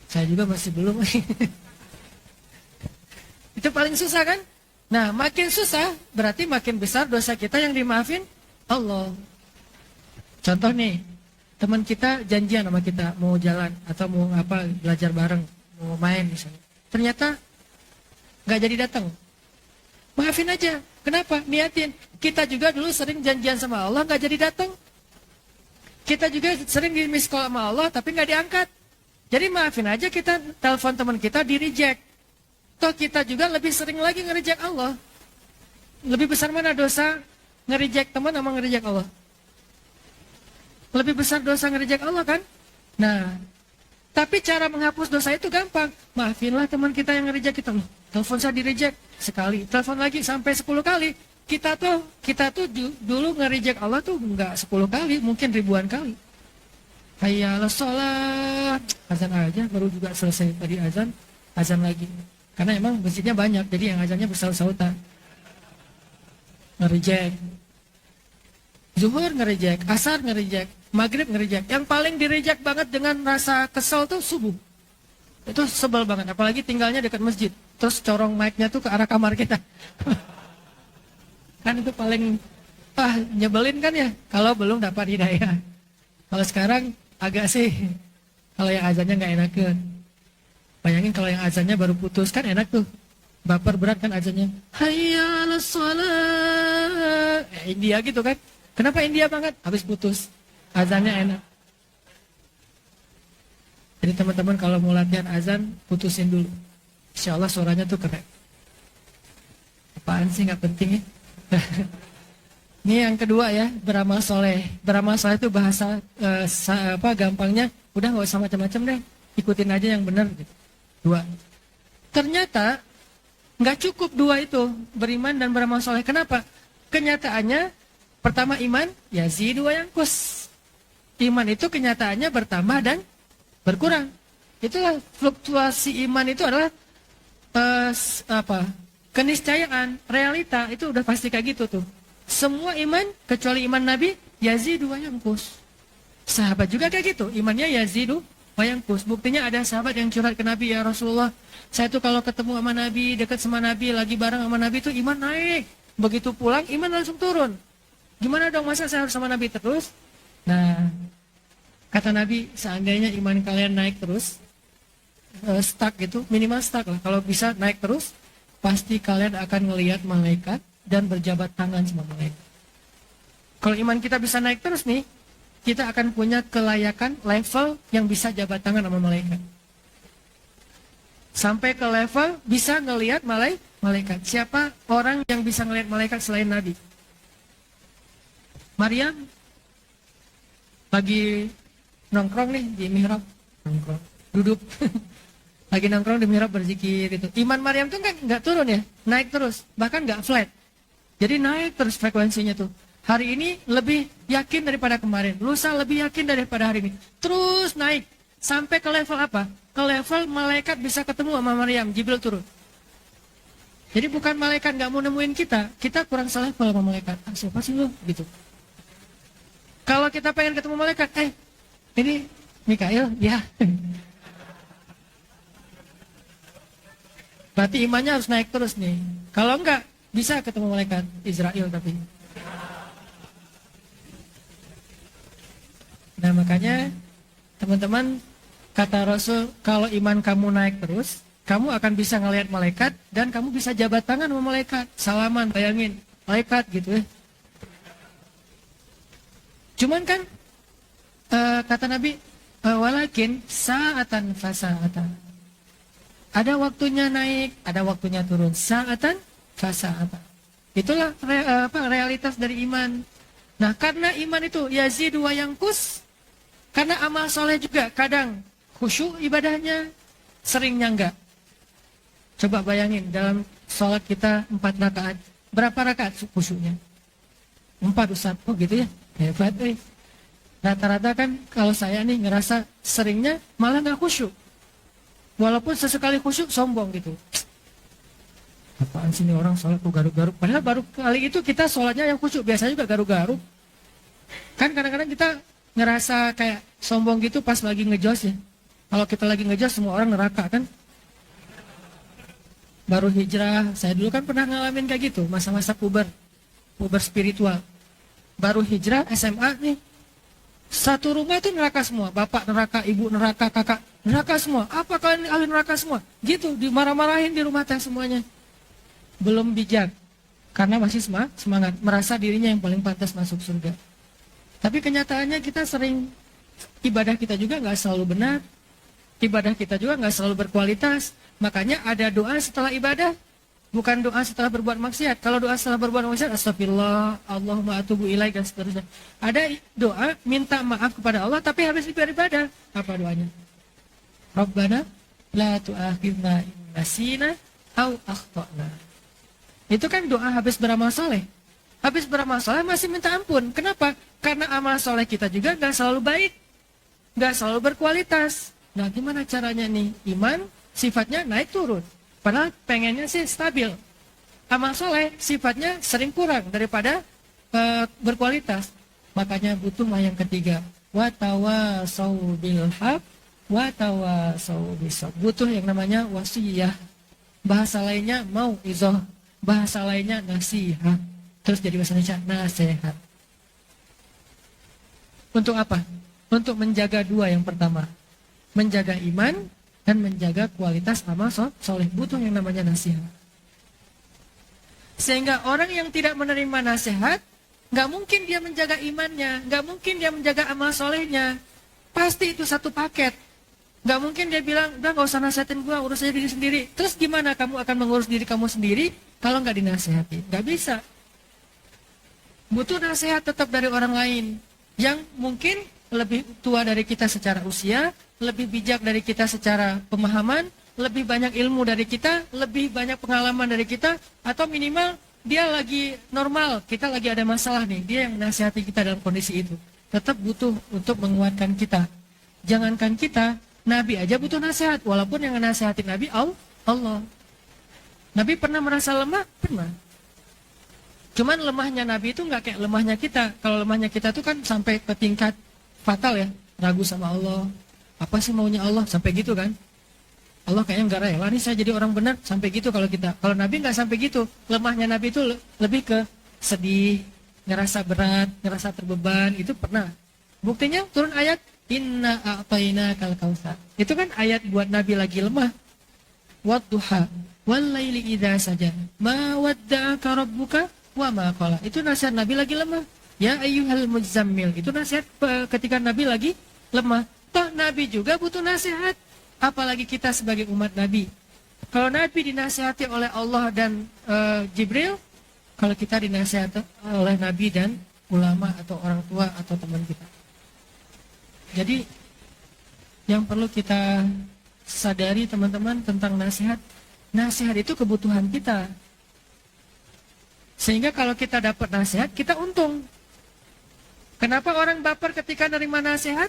Saya juga masih belum. Itu paling susah kan? Nah, makin susah berarti makin besar dosa kita yang dimaafin Allah. Contoh nih, teman kita janjian sama kita mau jalan atau mau belajar bareng, mau main misalnya. Ternyata nggak jadi datang. Maafin aja. Kenapa? Niatin. Kita juga dulu sering janjian sama Allah nggak jadi datang. Kita juga sering di miss call sama Allah tapi nggak diangkat. Jadi maafin aja, kita telepon teman kita di reject. Toh kita juga lebih sering lagi nge-reject Allah. Lebih besar mana dosa nge-reject teman sama nge-reject Allah? Lebih besar dosa nge-reject Allah kan? Nah, tapi cara menghapus dosa itu gampang. Maafinlah teman kita yang nge-reject kita. Telepon saya di-reject sekali, telepon lagi sampai 10 kali. Kita tuh dulu nge-reject Allah tuh enggak 10 kali, mungkin ribuan kali. Hayya 'alas shalah. Azan aja baru juga selesai tadi azan lagi. Karena emang masjidnya banyak, jadi yang azannya bersaut-sautan. Nge-reject. Zuhur nge-reject, asar nge-reject, maghrib nge-reject. Yang paling di-reject banget dengan rasa kesel tuh subuh. Itu sebel banget, apalagi tinggalnya dekat masjid. Terus corong mic-nya tuh ke arah kamar kita. Kan itu paling nyebelin kan ya, kalau belum dapat hidayah. Kalau sekarang agak sih, kalau yang azannya nggak enakan. Bayangin kalau yang azannya baru putus, kan enak tuh. Baper berat kan azannya. Hayya 'alas shalah. India gitu kan. Kenapa India banget? Habis putus. Azannya enak. Jadi teman-teman kalau mau latihan azan, putusin dulu. Insya Allah suaranya tuh keren. Apaan sih nggak penting ya? Ini yang kedua ya, beramal soleh. Beramal soleh itu bahasa gampangnya, udah nggak usah macam-macam deh, ikutin aja yang benar. Gitu. Dua. Ternyata nggak cukup dua itu, beriman dan beramal soleh. Kenapa? Kenyataannya pertama iman, yazidu wa yanqus. Iman itu kenyataannya bertambah dan berkurang. Itulah fluktuasi iman itu adalah keniscayaan, realita itu udah pasti kayak gitu tuh. Semua iman kecuali iman Nabi yazidu wa yanqus. Sahabat juga kayak gitu, imannya yazidu wa yanqus. Buktinya ada sahabat yang curhat ke Nabi, ya Rasulullah, saya tuh kalau ketemu sama Nabi, dekat sama Nabi, lagi bareng sama Nabi tuh iman naik. Begitu pulang iman langsung turun. Gimana dong, masa saya harus sama Nabi terus? Nah, kata Nabi, seandainya iman kalian naik terus, stuck gitu, minimal stuck lah. Kalau bisa naik terus, pasti kalian akan ngelihat malaikat dan berjabat tangan sama malaikat. Kalau iman kita bisa naik terus nih, kita akan punya kelayakan level yang bisa jabat tangan sama malaikat. Sampai ke level bisa ngelihat malaikat. Siapa orang yang bisa ngelihat malaikat selain Nabi? Maryam lagi nongkrong nih di mihrab, nongkrong, duduk, lagi nongkrong di mihrab berzikir itu. Iman Maryam tuh nggak turun ya, naik terus, bahkan nggak flat. Jadi naik terus frekuensinya tuh. Hari ini lebih yakin daripada kemarin, lusa lebih yakin daripada hari ini. Terus naik sampai ke level apa? Ke level malaikat bisa ketemu sama Maryam, Jibril turun. Jadi bukan malaikat nggak mau nemuin kita, kita kurang selevel sama malaikat. Ah, siapa sih lo? Gitu. Kalau kita pengen ketemu malaikat, ini Mikail, ya. Berarti imannya harus naik terus nih. Kalau enggak, bisa ketemu malaikat Israel tapi. Nah makanya, teman-teman, kata Rasul, kalau iman kamu naik terus, kamu akan bisa ngelihat malaikat, dan kamu bisa jabat tangan sama malaikat. Salaman, bayangin, malaikat gitu ya. Cuman kan kata Nabi, walakin sa'atan fasa'atan. Ada waktunya naik, ada waktunya turun. Sa'atan fasa'atan. Itulah realitas dari iman. Nah, karena iman itu yazidu wa yanqus, karena amal soleh juga kadang khusyuk ibadahnya, seringnya enggak. Coba bayangin dalam sholat kita 4 rakaat, berapa rakaat khusyuknya? 4 Ustaz, oh gitu ya? Hebat, Rata-rata kan kalau saya nih ngerasa seringnya malah gak khusyuk. Walaupun sesekali khusyuk sombong gitu. Apaan sih ini orang sholat kok garuk-garuk. Padahal baru kali itu kita sholatnya yang khusyuk. Biasanya juga garuk-garuk. Kan kadang-kadang kita ngerasa kayak sombong gitu pas lagi ngejos ya. Kalau kita lagi ngejos semua orang neraka kan. Baru hijrah. Saya dulu kan pernah ngalamin kayak gitu. Masa-masa puber spiritual. Baru hijrah SMA nih, satu rumah itu neraka semua, bapak neraka, ibu neraka, kakak neraka semua. Apa kalian ahli neraka semua? Gitu, dimarah-marahin di rumah teh semuanya. Belum bijak, karena masih semangat, merasa dirinya yang paling pantas masuk surga. Tapi kenyataannya kita sering, ibadah kita juga nggak selalu benar, ibadah kita juga nggak selalu berkualitas. Makanya ada doa setelah ibadah. Bukan doa setelah berbuat maksiat. Kalau doa setelah berbuat maksiat, astagfirullah, Allahumma atubu ilaik, dan seterusnya. Ada doa minta maaf kepada Allah, tapi habis beribadah. Apa doanya? Rabbana la tu'akhidna in nasina au akhtana. Itu kan doa habis beramal soleh. Habis beramal soleh masih minta ampun. Kenapa? Karena amal soleh kita juga gak selalu baik, gak selalu berkualitas. Nah, gimana caranya nih? Iman sifatnya naik turun. Padahal pengennya sih stabil. Amal soleh sifatnya sering kurang daripada berkualitas. Makanya butuhlah yang ketiga. Watawasau bil haq, watawasau bisabr. Butuh yang namanya wasiyah. Bahasa lainnya mau izoh. Bahasa lainnya nasihat. Terus jadi bahasa Indonesia nasihat. Untuk apa? Untuk menjaga dua yang pertama. Menjaga iman dan menjaga kualitas amal soleh. Butuh yang namanya nasihat. Sehingga orang yang tidak menerima nasihat, gak mungkin dia menjaga imannya, gak mungkin dia menjaga amal solehnya. Pasti itu satu paket. Gak mungkin dia bilang, udah gak usah nasihatin gua, urus aja diri sendiri. Terus gimana kamu akan mengurus diri kamu sendiri kalau gak dinasihati? Gak bisa. Butuh nasihat tetap dari orang lain yang mungkin lebih tua dari kita secara usia, lebih bijak dari kita secara pemahaman, lebih banyak ilmu dari kita, lebih banyak pengalaman dari kita, atau minimal dia lagi normal, kita lagi ada masalah nih, dia yang menasihati kita dalam kondisi itu. tetap butuh untuk menguatkan kita. Jangankan kita, Nabi aja butuh nasihat, walaupun yang nasihatin Nabi Allah. Nabi pernah merasa lemah? Pernah. Cuman lemahnya Nabi itu nggak kayak lemahnya kita. Kalau lemahnya kita tuh kan sampai ke tingkat fatal ya, ragu sama Allah. Apa sih maunya Allah? Sampai gitu kan? Allah kayaknya nggak rela nih saya jadi orang benar, sampai gitu kalau kita. Kalau Nabi nggak sampai gitu. Lemahnya Nabi itu lebih ke sedih, ngerasa berat, ngerasa terbeban, itu pernah. Buktinya turun ayat Inna a'tainakal kautsar. Itu kan ayat buat Nabi lagi lemah. Wadduha wal laili idza saja. Ma wadda'aka rabbuka wa ma qala. Itu nasihat Nabi lagi lemah. Ya ayyuhal muzammil. Itu nasihat ketika Nabi lagi lemah. Toh Nabi juga butuh nasihat. Apalagi kita sebagai umat Nabi. Kalau Nabi dinasihati oleh Allah dan Jibril, kalau kita dinasihati oleh Nabi dan ulama atau orang tua atau teman kita. Jadi yang perlu kita sadari teman-teman tentang nasihat. Nasihat itu kebutuhan kita. Sehingga kalau kita dapat nasihat, kita untung. Kenapa orang baper ketika nerima nasihat?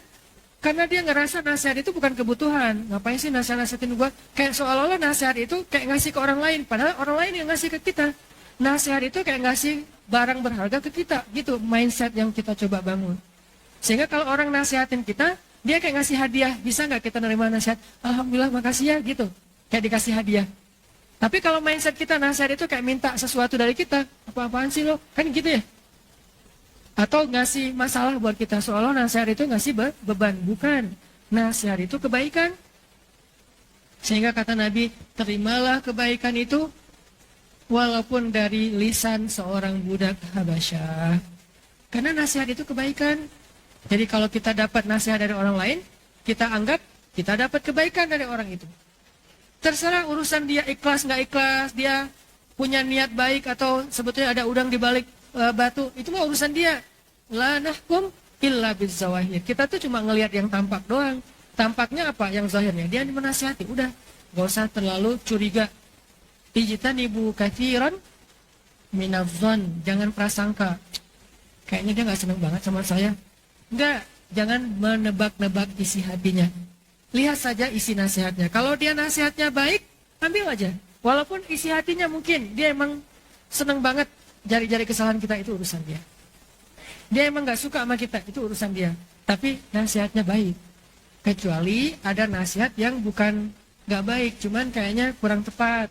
Karena dia ngerasa nasihat itu bukan kebutuhan. Ngapain sih nasihatin gue? Kayak seolah-olah nasihat itu kayak ngasih ke orang lain. Padahal orang lain yang ngasih ke kita. Nasihat itu kayak ngasih barang berharga ke kita. Gitu mindset yang kita coba bangun. Sehingga kalau orang nasihatin kita, dia kayak ngasih hadiah. Bisa nggak kita nerima nasihat? Alhamdulillah makasih ya gitu. Kayak dikasih hadiah. Tapi kalau mindset kita nasihat itu kayak minta sesuatu dari kita. Apa-apaan sih lo? Kan gitu ya. Atau ngasih masalah buat kita, seolah nasihat itu ngasih beban. Bukan, nasihat itu kebaikan. Sehingga kata Nabi, terimalah kebaikan itu walaupun dari lisan seorang budak Habasyah. Karena nasihat itu kebaikan. Jadi kalau kita dapat nasihat dari orang lain, kita anggap kita dapat kebaikan dari orang itu. Terserah urusan dia ikhlas nggak ikhlas, dia punya niat baik atau sebetulnya ada udang di balik batu, itu mah urusan dia. La nahkum illa bizzawahir. Kita tuh cuma ngelihat yang tampak doang. Tampaknya apa? Yang zahirnya. Dia menasihati. Udah. Gak usah terlalu curiga. Ijtanibu katsiran minadh-dhon. Jangan prasangka. Kayaknya dia gak senang banget sama saya. Enggak. Jangan menebak-nebak isi hatinya. Lihat saja isi nasihatnya. Kalau dia nasihatnya baik, ambil aja. Walaupun isi hatinya mungkin dia emang senang banget jari-jari kesalahan kita, itu urusan dia. Dia emang gak suka sama kita, itu urusan dia. Tapi nasihatnya baik. Kecuali ada nasihat yang bukan gak baik, cuman kayaknya kurang tepat.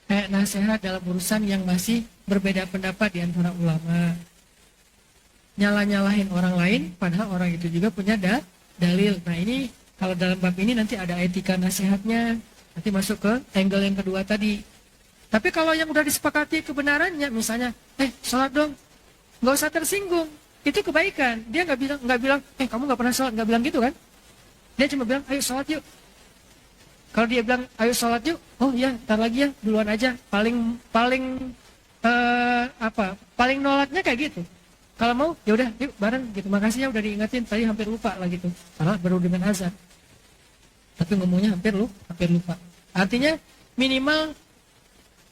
Kayak nasihat dalam urusan yang masih berbeda pendapat di antara ulama. Nyalah-nyalahin orang lain, padahal orang itu juga punya dalil. Nah ini, kalau dalam bab ini nanti ada etika nasihatnya. Nanti masuk ke angle yang kedua tadi. Tapi kalau yang udah disepakati kebenarannya, misalnya, sholat dong. Gak usah tersinggung, itu kebaikan. Dia nggak bilang, kamu nggak pernah sholat, nggak bilang gitu kan? Dia cuma bilang, ayo sholat yuk. Kalau dia bilang, ayo sholat yuk, oh ya, ntar lagi ya, duluan aja. Paling nolaknya kayak gitu. Kalau mau, ya udah, yuk bareng gitu. Makasih ya udah diingetin, tadi hampir lupa lah gitu. Karena baru dengan azan. Tapi ngomongnya hampir lupa. Artinya minimal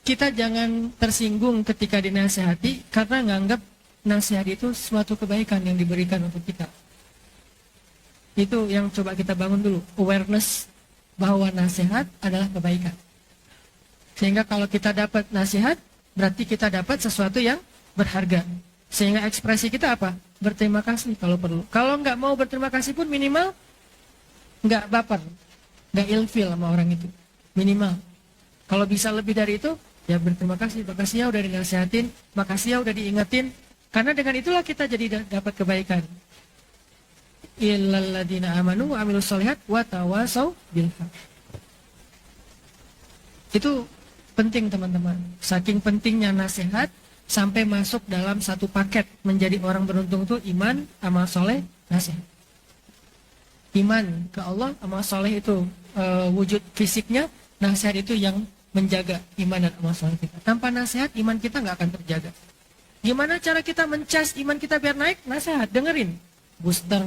kita jangan tersinggung ketika dinasihati karena nganggap nasihat itu suatu kebaikan yang diberikan untuk kita. Itu yang coba kita bangun dulu, awareness bahwa nasihat adalah kebaikan. Sehingga kalau kita dapat nasihat, berarti kita dapat sesuatu yang berharga. Sehingga ekspresi kita apa? Berterima kasih kalau perlu. Kalau nggak mau berterima kasih pun minimal nggak baper, nggak ilfil sama orang itu. Minimal. Kalau bisa lebih dari itu, ya berterima kasih. Makasih ya udah dinasihatin, makasih ya udah diingetin. Karena dengan itulah kita jadi dapat kebaikan. Illal ladzina amanu wa amilus sholihat wa tawasau bil haq. Itu penting teman-teman. Saking pentingnya nasihat sampai masuk dalam satu paket. Menjadi orang beruntung itu iman, amal soleh, nasihat. Iman ke Allah, amal soleh itu wujud fisiknya, nasihat itu yang menjaga iman dan amal soleh kita. Tanpa nasihat iman kita nggak akan terjaga. Gimana cara kita mencas iman kita biar naik? Nasihat, dengerin. Booster,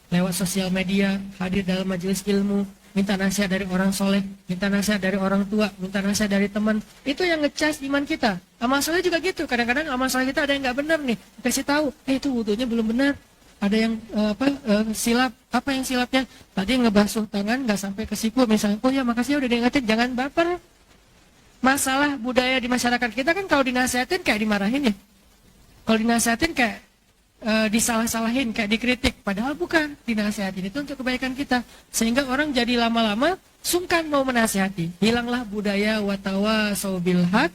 lewat sosial media, hadir dalam majelis ilmu, minta nasihat dari orang soleh, minta nasihat dari orang tua, minta nasihat dari teman. Itu yang ngecas iman kita. Amal soleh juga gitu. Kadang-kadang amal soleh kita ada yang nggak benar nih. Kasih tahu, itu wudunya belum benar. ada yang silap. Apa yang silapnya? Tadi ngebasuh tangan nggak sampai ke siku misalnya. Oh ya makasih ya udah diingetin, jangan baper. Masalah budaya di masyarakat kita kan kalau dinasihatin kayak dimarahin ya. Kalau dinasihatin kayak disalah-salahin, kayak dikritik. Padahal bukan, dinasihatin itu untuk kebaikan kita. Sehingga orang jadi lama-lama sungkan mau menasihati. Hilanglah budaya watawasau bil haq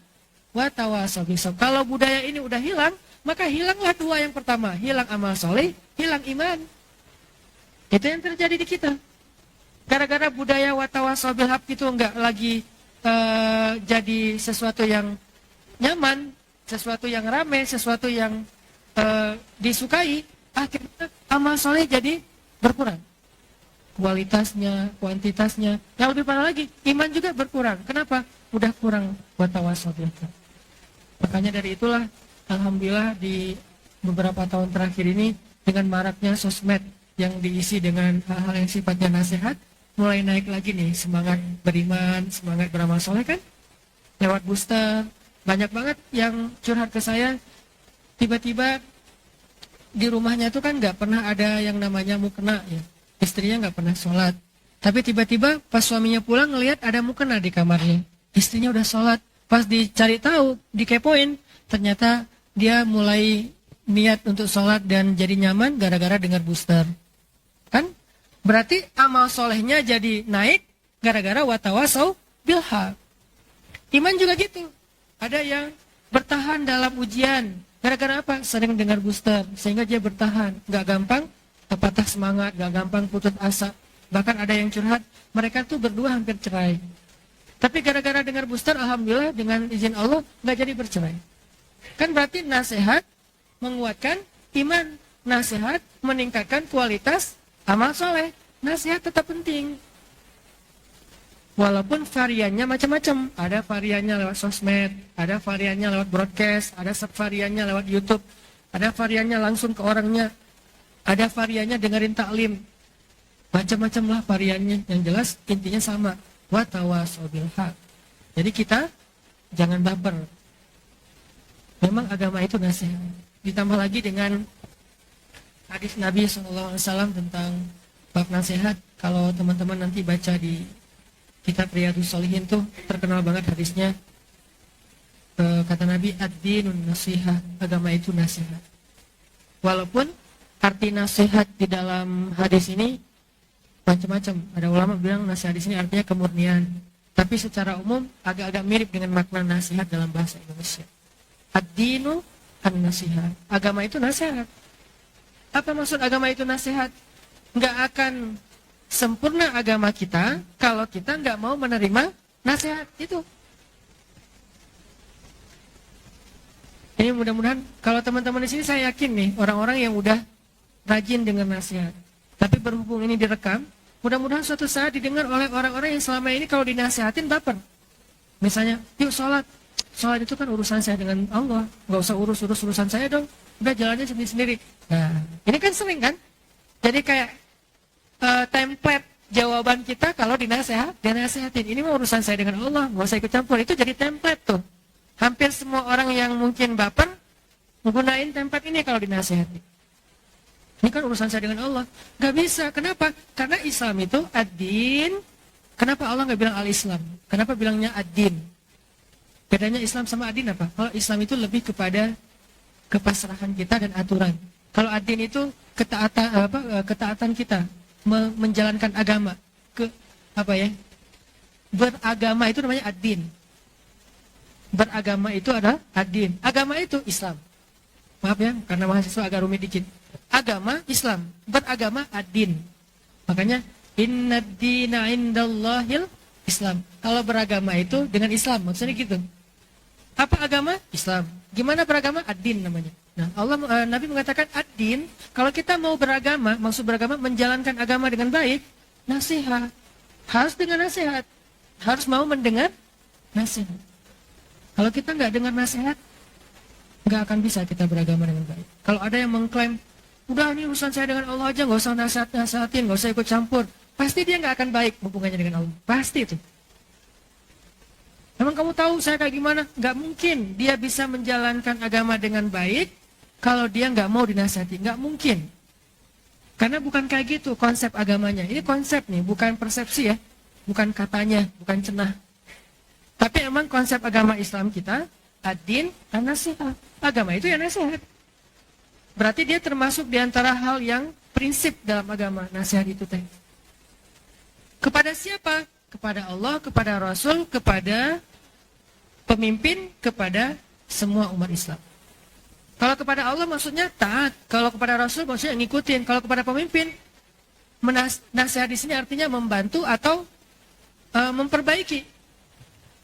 watawasau bis sabr. Kalau budaya ini udah hilang, maka hilanglah dua yang pertama. Hilang amal soleh, hilang iman. Itu yang terjadi di kita. Gara-gara budaya watawasau bil haq itu enggak lagi jadi sesuatu yang nyaman, sesuatu yang rame, sesuatu yang disukai, akhirnya amal soleh jadi berkurang. Kualitasnya, kuantitasnya. Yang lebih parah lagi, iman juga berkurang. Kenapa? Udah kurang watawasau bil haq. Makanya dari itulah, alhamdulillah di beberapa tahun terakhir ini, dengan maraknya sosmed yang diisi dengan hal-hal yang sifatnya nasihat, mulai naik lagi nih semangat beriman, semangat beramal soleh kan? Lewat booster, banyak banget yang curhat ke saya, tiba-tiba di rumahnya itu kan nggak pernah ada yang namanya mukena ya. Istrinya nggak pernah sholat. Tapi tiba-tiba pas suaminya pulang ngelihat ada mukena di kamarnya. Istrinya udah sholat. Pas dicari tahu, dikepoin, ternyata dia mulai niat untuk sholat dan jadi nyaman gara-gara dengar booster. Kan? Berarti amal solehnya jadi naik gara-gara watawasau bil haq. Iman juga gitu. Ada yang bertahan dalam ujian. Gara-gara apa? Sering dengar booster. Sehingga dia bertahan. Gak gampang patah semangat. Gak gampang putus asa. Bahkan ada yang curhat. Mereka tuh berdua hampir cerai. Tapi gara-gara dengar booster, alhamdulillah dengan izin Allah gak jadi bercerai. Kan berarti nasihat menguatkan iman. Nasihat meningkatkan kualitas amal soleh. Nasihat tetap penting. Walaupun variannya macam-macam. Ada variannya lewat sosmed, ada variannya lewat broadcast, ada variannya lewat YouTube, ada variannya langsung ke orangnya, ada variannya dengerin taklim. Macam-macam lah variannya. Yang jelas intinya sama. Watawasau bil haq. Jadi kita jangan baper. Memang agama itu nasihat. Ditambah lagi dengan hadis Nabi SAW tentang bab nasihat. Kalau teman-teman nanti baca di kitab Riyadhus Shalihin tuh terkenal banget hadisnya. Kata Nabi, ad-dinun nasihat, agama itu nasihat. Walaupun arti nasihat di dalam hadis ini macam-macam. Ada ulama bilang nasihat di sini artinya kemurnian. Tapi secara umum agak-agak mirip dengan makna nasihat dalam bahasa Indonesia. Ad-dinu an-nasihat. Agama itu nasihat. Apa maksud agama itu nasihat? Nggak akan sempurna agama kita kalau kita nggak mau menerima nasihat itu. Ini mudah-mudahan kalau teman-teman di sini saya yakin nih orang-orang yang udah rajin dengan nasihat. Tapi berhubung ini direkam, mudah-mudahan suatu saat didengar oleh orang-orang yang selama ini kalau dinasihatin baper. Misalnya, yuk sholat. Sholat itu kan urusan saya dengan Allah. Nggak usah urus-urus urusan saya dong. Udah jalannya sendiri-sendiri. Nah, ini kan sering kan? Jadi kayak template jawaban kita kalau dinasihatin. Ini mah urusan saya dengan Allah. Nggak usah ikut campur. Itu jadi template tuh. Hampir semua orang yang mungkin baper menggunakan template ini kalau dinasihati. Ini kan urusan saya dengan Allah. Gak bisa. Kenapa? Karena Islam itu ad-din. Kenapa Allah gak bilang al-Islam? Kenapa bilangnya ad-din? Bedanya Islam sama ad-din apa? Kalau Islam itu lebih kepada kepasrahan kita dan aturan. Kalau ad-din itu ketaatan kita menjalankan agama. Beragama itu namanya ad-din. Beragama itu adalah ad-din. Agama itu Islam. Maaf ya, karena mahasiswa agak rumit dikit. Agama Islam, beragama ad-din. Makanya innad dina indallahil Islam. Kalau beragama itu dengan Islam, maksudnya gitu. Apa agama? Islam. Gimana beragama? Ad-din namanya. Nah, Nabi mengatakan ad-din, kalau kita mau beragama, maksud beragama menjalankan agama dengan baik, nasihat. Harus dengan nasihat. Harus mau mendengar nasihat. Kalau kita nggak dengar nasihat, nggak akan bisa kita beragama dengan baik. Kalau ada yang mengklaim, udah ini urusan saya dengan Allah aja, nggak usah nasihatin, nggak usah ikut campur, pasti dia nggak akan baik hubungannya dengan Allah. Pasti itu. Emang kamu tahu saya kayak gimana? Nggak mungkin dia bisa menjalankan agama dengan baik kalau dia nggak mau dinasihati. Nggak mungkin. Karena bukan kayak gitu konsep agamanya. Ini konsep nih, bukan persepsi ya. Bukan katanya, bukan cenah. Tapi emang konsep agama Islam kita, ad-din an-nasihat. Agama itu ya nasihat. Berarti dia termasuk di antara hal yang prinsip dalam agama, nasihat itu teh. Kepada siapa? Kepada Allah, kepada Rasul, kepada pemimpin, kepada semua umat Islam. Kalau kepada Allah maksudnya taat, kalau kepada Rasul maksudnya ngikutin, kalau kepada pemimpin nasihat di sini artinya membantu atau memperbaiki.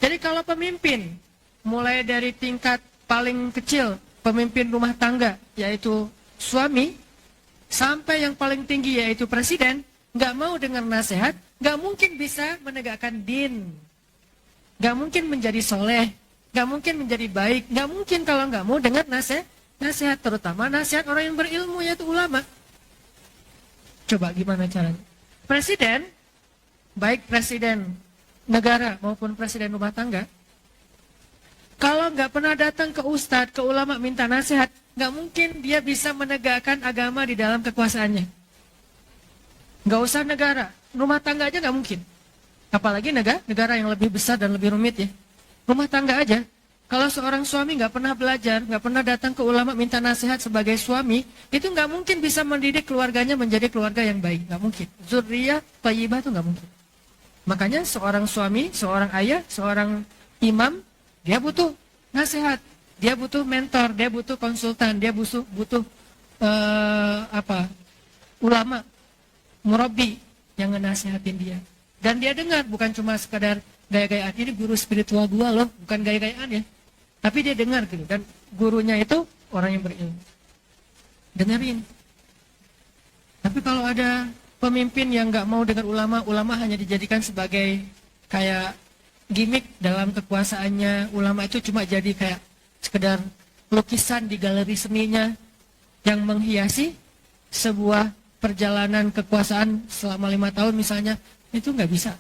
Jadi kalau pemimpin mulai dari tingkat paling kecil, pemimpin rumah tangga yaitu suami, sampai yang paling tinggi yaitu presiden, nggak mau dengar nasihat, nggak mungkin bisa menegakkan din, nggak mungkin menjadi soleh, nggak mungkin menjadi baik, nggak mungkin kalau nggak mau dengar nasihat, terutama nasihat orang yang berilmu yaitu ulama. Coba gimana caranya? Presiden, baik presiden negara maupun presiden rumah tangga, kalau nggak pernah datang ke ustadz, ke ulama minta nasihat, nggak mungkin dia bisa menegakkan agama di dalam kekuasaannya. Nggak usah negara, rumah tangga aja nggak mungkin. Apalagi negara yang lebih besar dan lebih rumit ya. Rumah tangga aja. Kalau seorang suami nggak pernah belajar, nggak pernah datang ke ulama minta nasihat sebagai suami, itu nggak mungkin bisa mendidik keluarganya menjadi keluarga yang baik. Nggak mungkin. Zurriyah thayyibah itu nggak mungkin. Makanya seorang suami, seorang ayah, seorang imam, dia butuh nasihat, dia butuh mentor, dia butuh konsultan, dia butuh ulama, murabi yang ngenasihatin dia. Dan dia dengar, bukan cuma sekadar gaya-gayaan. Ini guru spiritual gua loh, bukan gaya-gayaan ya. Tapi dia dengar gitu, dan gurunya itu orang yang berilmu. Dengerin. Tapi kalau ada pemimpin yang nggak mau dengar ulama, ulama hanya dijadikan sebagai kayak gimmick dalam kekuasaannya. Ulama itu cuma jadi kayak sekedar lukisan di galeri seninya yang menghiasi sebuah perjalanan kekuasaan selama 5 tahun misalnya, itu nggak bisa.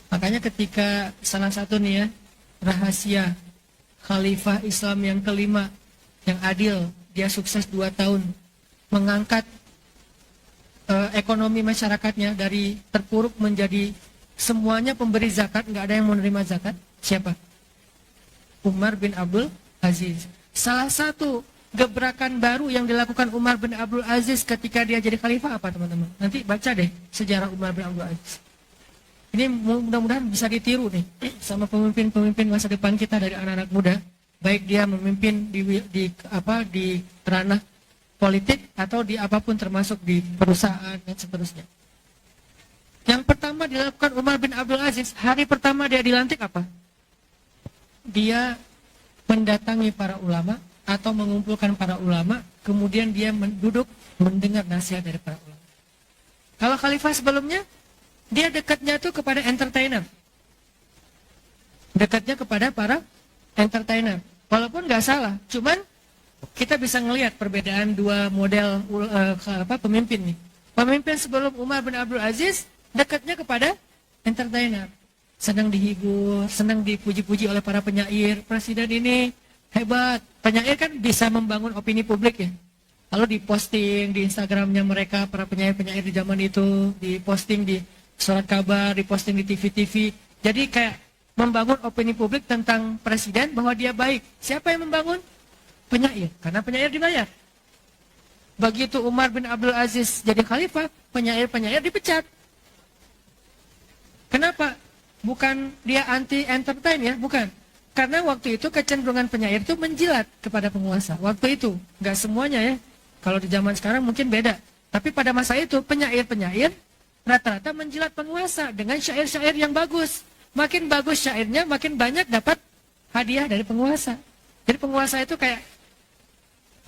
Makanya ketika salah satu nih ya, rahasia khalifah Islam yang kelima, yang adil, dia sukses 2 tahun, mengangkat ekonomi masyarakatnya dari terpuruk menjadi semuanya pemberi zakat, nggak ada yang menerima zakat. Siapa? Umar bin Abdul Aziz. Salah satu gebrakan baru yang dilakukan Umar bin Abdul Aziz ketika dia jadi khalifah apa teman-teman? Nanti baca deh sejarah Umar bin Abdul Aziz. Ini mudah-mudahan bisa ditiru nih sama pemimpin-pemimpin masa depan kita dari anak-anak muda, baik dia memimpin di ranah politik atau di apapun termasuk di perusahaan dan seterusnya. Yang pertama dilakukan Umar bin Abdul Aziz, hari pertama dia dilantik apa? Dia mendatangi para ulama atau mengumpulkan para ulama, kemudian dia duduk mendengar nasihat dari para ulama. Kalau khalifah sebelumnya, dia dekatnya tuh kepada entertainer. Dekatnya kepada para entertainer. Walaupun nggak salah, cuman kita bisa ngelihat perbedaan dua model pemimpin nih. Pemimpin sebelum Umar bin Abdul Aziz dekatnya kepada entertainer. Senang dihibur, senang dipuji-puji oleh para penyair. Presiden ini hebat. Penyair kan bisa membangun opini publik ya. Lalu diposting di Instagramnya mereka, para penyair-penyair di zaman itu, diposting di surat kabar, diposting di TV-TV. Jadi kayak membangun opini publik tentang presiden bahwa dia baik. Siapa yang membangun? Penyair, karena penyair dibayar. Begitu Umar bin Abdul Aziz jadi khalifah, penyair-penyair dipecat. Kenapa? Bukan dia anti-entertain ya, bukan. Karena waktu itu kecenderungan penyair itu menjilat kepada penguasa. Waktu itu, nggak semuanya ya. Kalau di zaman sekarang mungkin beda. Tapi pada masa itu, penyair-penyair rata-rata menjilat penguasa dengan syair-syair yang bagus. Makin bagus syairnya, makin banyak dapat hadiah dari penguasa. Jadi penguasa itu kayak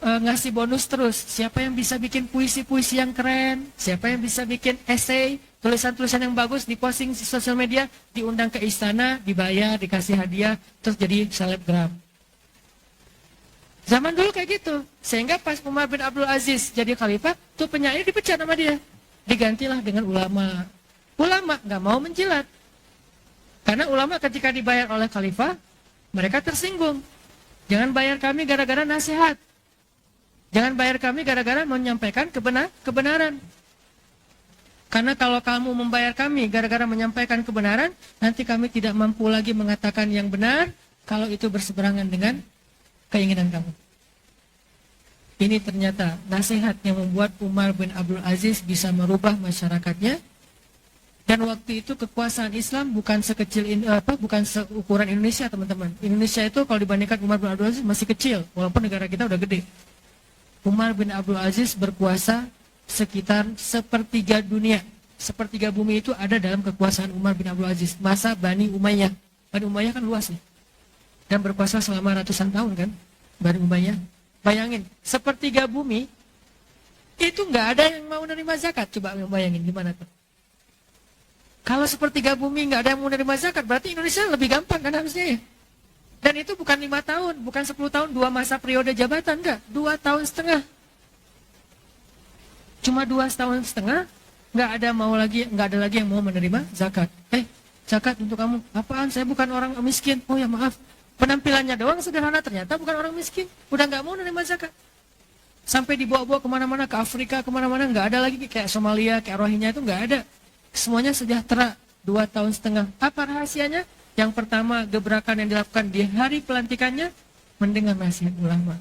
ngasih bonus terus. Siapa yang bisa bikin puisi-puisi yang keren, siapa yang bisa bikin esai, tulisan-tulisan yang bagus, diposting di sosial media, diundang ke istana, dibayar, dikasih hadiah, terus jadi selebgram. Zaman dulu kayak gitu. Sehingga pas Umar bin Abdul Aziz jadi khalifah, tuh penyair dipecat sama dia. Digantilah dengan ulama. Ulama nggak mau menjilat. Karena ulama ketika dibayar oleh khalifah, mereka tersinggung. Jangan bayar kami gara-gara nasihat. Jangan bayar kami gara-gara menyampaikan kebenaran. Karena kalau kamu membayar kami gara-gara menyampaikan kebenaran, nanti kami tidak mampu lagi mengatakan yang benar kalau itu berseberangan dengan keinginan kamu. Ini ternyata nasihat yang membuat Umar bin Abdul Aziz bisa merubah masyarakatnya. Dan waktu itu kekuasaan Islam bukan bukan seukuran Indonesia, teman-teman. Indonesia itu kalau dibandingkan Umar bin Abdul Aziz masih kecil, walaupun negara kita udah gede. Umar bin Abdul Aziz berkuasa sekitar sepertiga dunia. Sepertiga bumi itu ada dalam kekuasaan Umar bin Abdul Aziz. Masa Bani Umayyah. Bani Umayyah kan luas nih. Dan berkuasa selama ratusan tahun kan. Bani Umayyah. Bayangin, sepertiga bumi itu nggak ada yang mau menerima zakat. Coba bayangin gimana tuh. Kalau sepertiga bumi nggak ada yang mau menerima zakat, berarti Indonesia lebih gampang kan harusnya ya. Dan itu bukan 5 tahun, bukan 10 tahun, 2 masa periode jabatan, enggak. 2 tahun setengah. Cuma 2 tahun setengah, nggak ada lagi yang mau menerima zakat. Zakat untuk kamu. Apaan? Saya bukan orang miskin. Oh ya maaf. Penampilannya doang sederhana, ternyata bukan orang miskin. Udah nggak mau menerima zakat. Sampai dibawa-bawa kemana-mana, ke Afrika, kemana-mana, nggak ada lagi. Kayak Somalia, kayak Rohingya itu nggak ada. Semuanya sejahtera. 2 tahun setengah. Apa rahasianya? Yang pertama, gebrakan yang dilakukan di hari pelantikannya, mendengar nasihat ulama.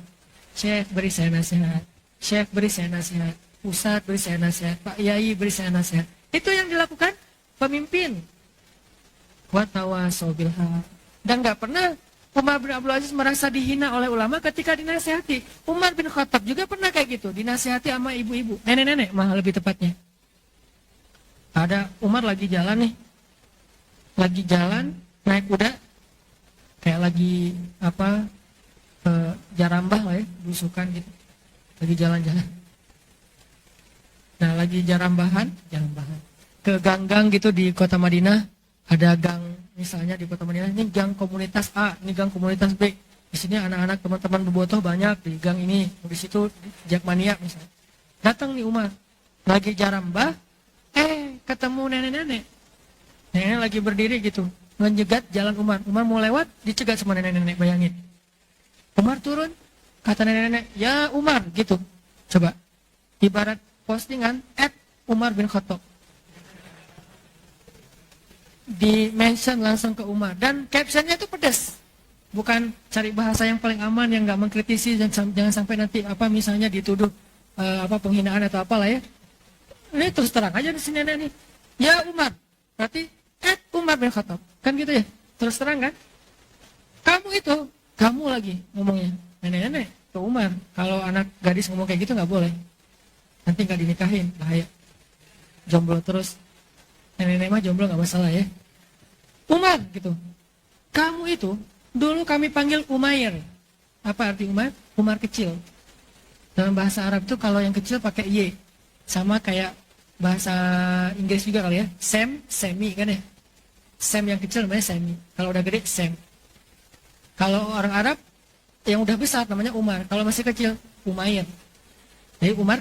Syekh beri saya nasihat. Syekh beri saya nasihat. Ustadz beri saya nasihat. Pak Yai beri saya nasihat. Itu yang dilakukan pemimpin. Watawasau bil haq. Dan nggak pernah Umar bin Abdul Aziz merasa dihina oleh ulama ketika dinasihati. Umar bin Khattab juga pernah kayak gitu, dinasihati sama ibu-ibu, nenek-nenek malah lebih tepatnya. Ada Umar lagi jalan nih, naik kuda, kayak lagi jarambah lah ya, belusukan gitu, lagi jalan-jalan. Nah lagi jarambahan ke gang-gang gitu di kota Madinah. Ada gang misalnya di kota Madinah, ini gang komunitas A, ini gang komunitas B. Di sini anak-anak teman-teman bobotoh banyak di gang ini, di situ Jakmania misalnya. Datang nih Umar, lagi jarambah, ketemu nenek-nenek. Nenek lagi berdiri gitu, ngejegat jalan Umar. Umar mau lewat, dicegat sama nenek-nenek, bayangin. Umar turun, kata nenek-nenek, ya Umar gitu. Coba, ibarat postingan @Umar bin Khattab. Di mention langsung ke Umar. Dan captionnya itu pedas. Bukan cari bahasa yang paling aman, yang gak mengkritisi, jangan sampai nanti misalnya dituduh penghinaan atau apalah ya. Ini terus terang aja di sini nenek nih. Ya Umar, berarti Umar bin Khattab. Kan gitu ya, terus terang kan. Kamu lagi ngomongnya. Nenek-nenek ke Umar. Kalau anak gadis ngomong kayak gitu gak boleh. Nanti gak dinikahin, bahaya. Jomblo terus. Nenek-nenek mah jomblo gak masalah ya. Umar gitu. Kamu itu dulu kami panggil Umair. Apa arti Umar? Umar kecil. Dalam bahasa Arab itu kalau yang kecil pakai Y. Sama kayak bahasa Inggris juga kali ya. Semi kan ya. Sam yang kecil namanya Semi. Kalau udah gede Sam. Kalau orang Arab yang udah besar namanya Umar. Kalau masih kecil Umair. Jadi Umar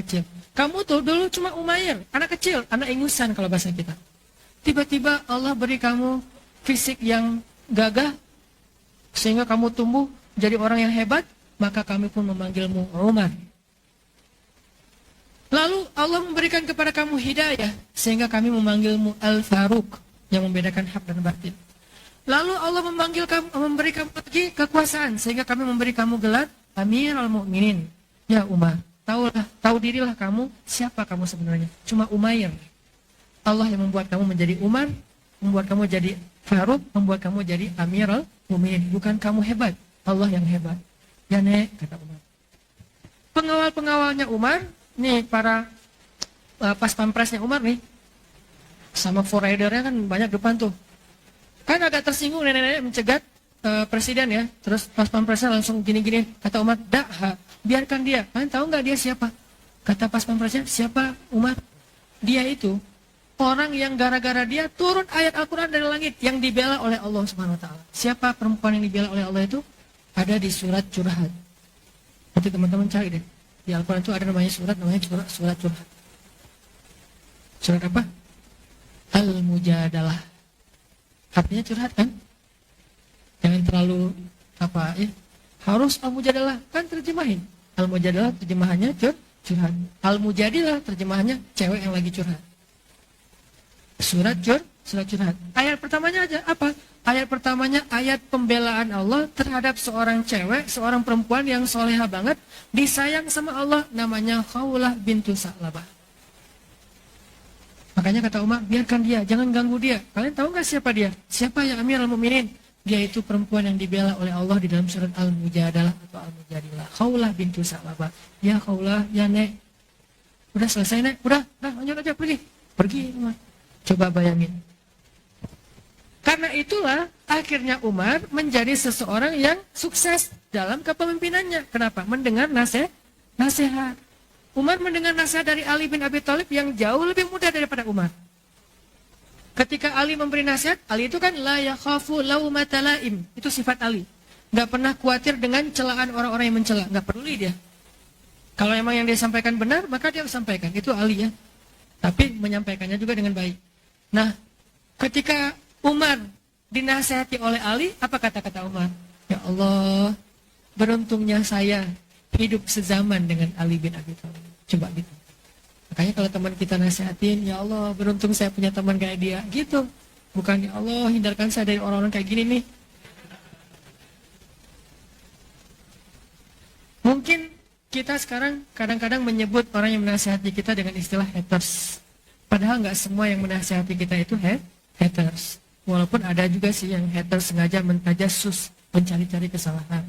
kecil. Kamu tuh dulu cuma Umair, anak kecil, anak ingusan kalau bahasa kita. Tiba-tiba Allah beri kamu fisik yang gagah, sehingga kamu tumbuh jadi orang yang hebat, maka kami pun memanggilmu Umar. Lalu Allah memberikan kepada kamu hidayah, sehingga kami memanggilmu Al-Faruq, yang membedakan hak dan batin. Lalu Allah memberi kamu lagi kekuasaan, sehingga kami memberi kamu gelar Amirul Mukminin. Ya Umar, tahu dirilah kamu siapa kamu sebenarnya. Cuma Umair. Allah yang membuat kamu menjadi Umar, membuat kamu jadi Faruq, membuat kamu jadi Amirul Mukminin. Bukan kamu hebat, Allah yang hebat. Ya Nek, kata Umar. Pengawal-pengawalnya Umar, nih para pas pampresnya Umar nih, sama forridernya kan banyak depan tuh. Kan agak tersinggung nenek-nenek mencegat presiden ya. Terus pas pampresnya langsung gini-gini, kata Umar, biarkan dia. Kalian tahu nggak dia siapa? Kata pas pampresnya, siapa Umar? Dia itu orang yang gara-gara dia turun ayat Al-Quran dari langit yang dibela oleh Allah Subhanahu Wa Taala. Siapa perempuan yang dibela oleh Allah itu? Ada di surat Curhat. Nanti teman-teman cari deh. Di Al-Quran itu ada namanya surat Curhat. Surat apa? Al-Mujadalah. Artinya curhat kan? Jangan terlalu harus Al-Mujadalah kan terjemahin. Al-Mujadilah terjemahannya curhat. Al-Mujadilah terjemahannya cewek yang lagi curhat. Surat curhat. Ayat pertamanya aja apa? Ayat pertamanya ayat pembelaan Allah terhadap seorang cewek, seorang perempuan yang soleha banget, disayang sama Allah, namanya Khawlah bintu Sa'labah. Makanya kata Umar, biarkan dia, jangan ganggu dia. Kalian tahu nggak siapa dia? Siapa yang Amirul Mukminin? Dia itu perempuan yang dibela oleh Allah di dalam surat Al-Mujadalah atau Al-Mujadilah. Khawlah bintu Sa'labah. Ya Khawlah, ya Nek. Udah selesai Nek, udah lanjut aja pergi Umar. Coba bayangin. Karena itulah akhirnya Umar menjadi seseorang yang sukses dalam kepemimpinannya. Kenapa? Mendengar nasihat. Umar mendengar nasihat dari Ali bin Abi Thalib yang jauh lebih muda daripada Umar. Ketika Ali memberi nasihat, Ali itu kan la yakhafu laumata laim. Itu sifat Ali. Nggak pernah khawatir dengan celaan orang-orang yang mencela. Nggak peduli dia. Kalau emang yang dia sampaikan benar, maka dia harus sampaikan. Itu Ali ya. Tapi menyampaikannya juga dengan baik. Nah, ketika Umar dinasihati oleh Ali, apa kata-kata Umar? Ya Allah, beruntungnya saya hidup sezaman dengan Ali bin Abi Thalib. Coba gitu. Makanya kalau teman kita nasihatin, ya Allah, beruntung saya punya teman kayak dia. Gitu. Bukan, ya Allah, hindarkan saya dari orang-orang kayak gini nih. Mungkin kita sekarang kadang-kadang menyebut orang yang menasihati kita dengan istilah haters. Padahal nggak semua yang menasihati kita itu haters. Walaupun ada juga sih yang haters sengaja mentajasus, mencari-cari kesalahan.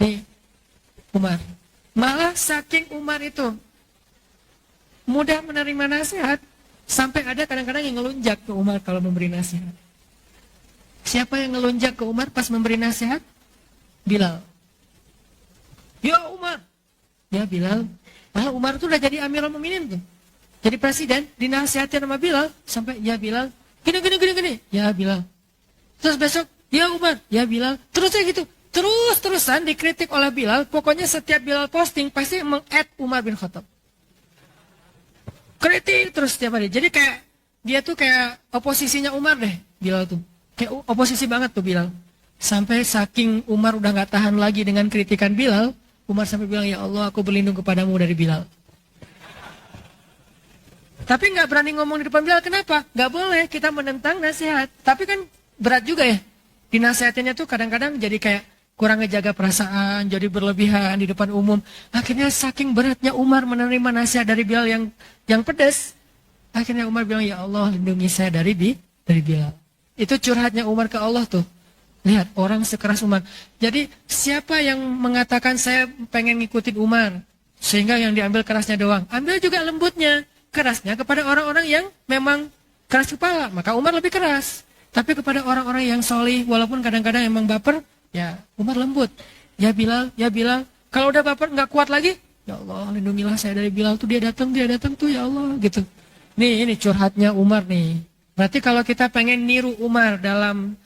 Nih, Umar. Malah saking Umar itu mudah menerima nasihat, sampai ada kadang-kadang yang ngelunjak ke Umar kalau memberi nasihat. Siapa yang ngelunjak ke Umar pas memberi nasihat? Bilal. Ya Umar. Ya Bilal. Malah Umar itu udah jadi Amirul Mukminin tuh. Jadi presiden, dinasihati sama Bilal, sampai ya Bilal, gini. Ya Bilal. Terus besok, ya Umar, ya Bilal. Terusnya gitu. Terus-terusan dikritik oleh Bilal. Pokoknya setiap Bilal posting pasti meng-add Umar bin Khattab. Kritik terus setiap hari. Jadi kayak dia tuh kayak oposisinya Umar deh, Bilal tuh. Kayak oposisi banget tuh Bilal. Sampai saking Umar udah gak tahan lagi dengan kritikan Bilal, Umar sampai bilang, ya Allah, aku berlindung kepadamu dari Bilal. Tapi nggak berani ngomong di depan Bilal. Kenapa? Nggak boleh kita menentang nasihat. Tapi kan berat juga ya. Dinasihatinnya tuh kadang-kadang jadi kayak kurang ngejaga perasaan, jadi berlebihan di depan umum. Akhirnya saking beratnya Umar menerima nasihat dari Bilal yang pedas. Akhirnya Umar bilang, ya Allah, lindungi saya dari Bilal. Itu curhatnya Umar ke Allah tuh. Lihat, orang sekeras Umar. Jadi siapa yang mengatakan saya pengen ngikutin Umar, sehingga yang diambil kerasnya doang? Ambil juga lembutnya. Kerasnya kepada orang-orang yang memang keras kepala, maka Umar lebih keras. Tapi kepada orang-orang yang solih, walaupun kadang-kadang emang baper, ya Umar lembut. Ya Bilal, kalau udah baper nggak kuat lagi, ya Allah, lindungilah saya dari Bilal tuh, dia datang tuh, ya Allah, gitu. Nih, ini curhatnya Umar nih. Berarti kalau kita pengen niru Umar dalam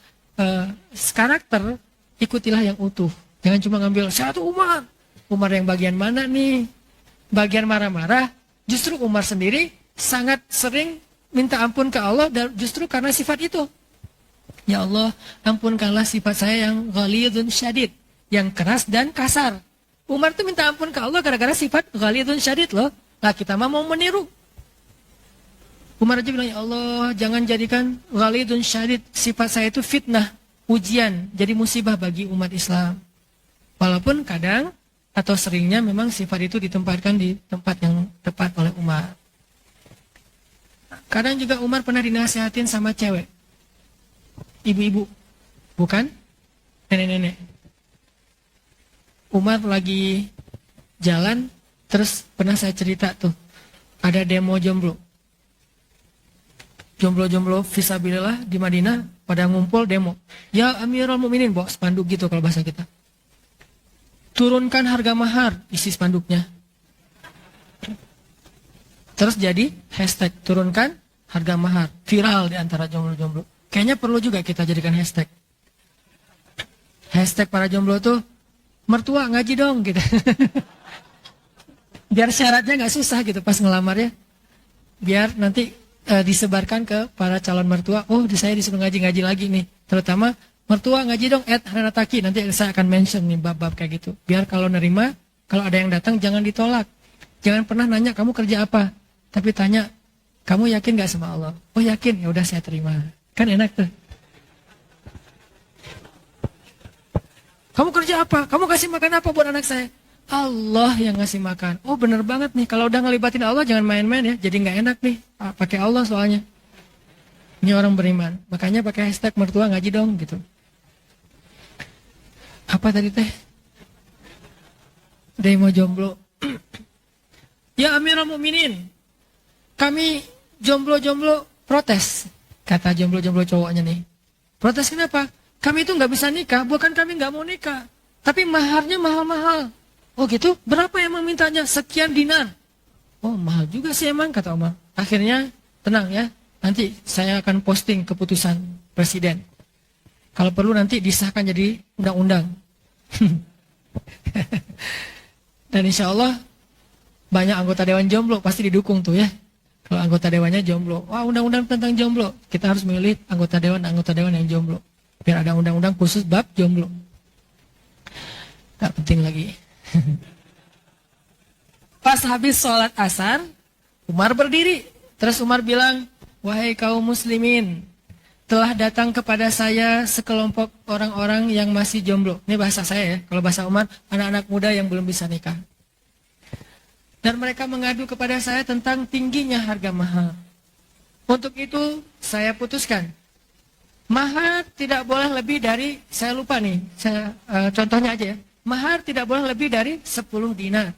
karakter, ikutilah yang utuh. Jangan cuma ngambil satu Umar. Umar yang bagian mana nih? Bagian marah-marah. Justru Umar sendiri sangat sering minta ampun ke Allah dan justru karena sifat itu. Ya Allah, ampunkanlah sifat saya yang ghalidun syadid, yang keras dan kasar. Umar tuh minta ampun ke Allah gara-gara sifat ghalidun syadid loh. Nah, kita mah mau meniru. Umar aja bilang, ya Allah, jangan jadikan ghalidun syadid, sifat saya itu fitnah, ujian, jadi musibah bagi umat Islam. Walaupun kadang atau seringnya memang sifat itu ditempatkan di tempat yang tepat oleh Umar. Kadang juga Umar pernah dinasihatin sama cewek. Ibu-ibu. Bukan nenek-nenek. Umar lagi jalan, terus pernah saya cerita tuh. Ada demo jomblo. Jomblo-jomblo fisabilillah di Madinah pada ngumpul demo. Ya Amirul Mukminin, bawa spanduk gitu kalau bahasa kita. Turunkan harga mahar, isi spanduknya. Terus jadi hashtag turunkan harga mahar. Viral di antara jomblo-jomblo. Kayaknya perlu juga kita jadikan hashtag. Hashtag para jomblo tuh, mertua ngaji dong gitu. Biar syaratnya gak susah gitu pas ngelamar ya. Biar nanti disebarkan ke para calon mertua. Oh, saya disuruh ngaji-ngaji lagi nih. Terutama mertua ngaji dong, @Hanataki, nanti saya akan mention nih bab-bab kayak gitu. Biar kalau nerima, kalau ada yang datang jangan ditolak. Jangan pernah nanya kamu kerja apa, tapi tanya kamu yakin gak sama Allah? Oh yakin, ya udah saya terima. Kan enak tuh. Kamu kerja apa? Kamu kasih makan apa buat anak saya? Allah yang ngasih makan. Oh bener banget nih, kalau udah ngelibatin Allah jangan main-main ya. Jadi nggak enak nih, pakai Allah soalnya. Ini orang beriman. Makanya pakai hashtag mertua ngaji dong gitu. Apa tadi teh? Demo jomblo. Ya Amirul Mukminin, kami jomblo-jomblo protes. Kata jomblo-jomblo cowoknya nih. Protes kenapa? Kami itu nggak bisa nikah, bukan kami nggak mau nikah, tapi maharnya mahal-mahal. Oh gitu? Berapa emang mintanya? Sekian dinar. Oh mahal juga sih emang, kata Umar. Akhirnya tenang ya, nanti saya akan posting keputusan presiden. Kalau perlu nanti disahkan jadi undang-undang. Dan insya Allah banyak anggota dewan jomblo pasti didukung tuh ya. Kalau anggota dewannya jomblo, wah undang-undang tentang jomblo, kita harus memilih anggota dewan yang jomblo. Biar ada undang-undang khusus bab jomblo. Gak penting lagi. Pas habis sholat asar, Umar berdiri. Terus Umar bilang, wahai kaum muslimin, telah datang kepada saya sekelompok orang-orang yang masih jomblo. Ini bahasa saya ya. Kalau bahasa Umar, anak-anak muda yang belum bisa nikah. Dan mereka mengadu kepada saya tentang tingginya harga mahal. Untuk itu, saya putuskan. Mahar tidak boleh lebih dari, saya lupa nih, contohnya aja ya. Mahar tidak boleh lebih dari 10 dinar.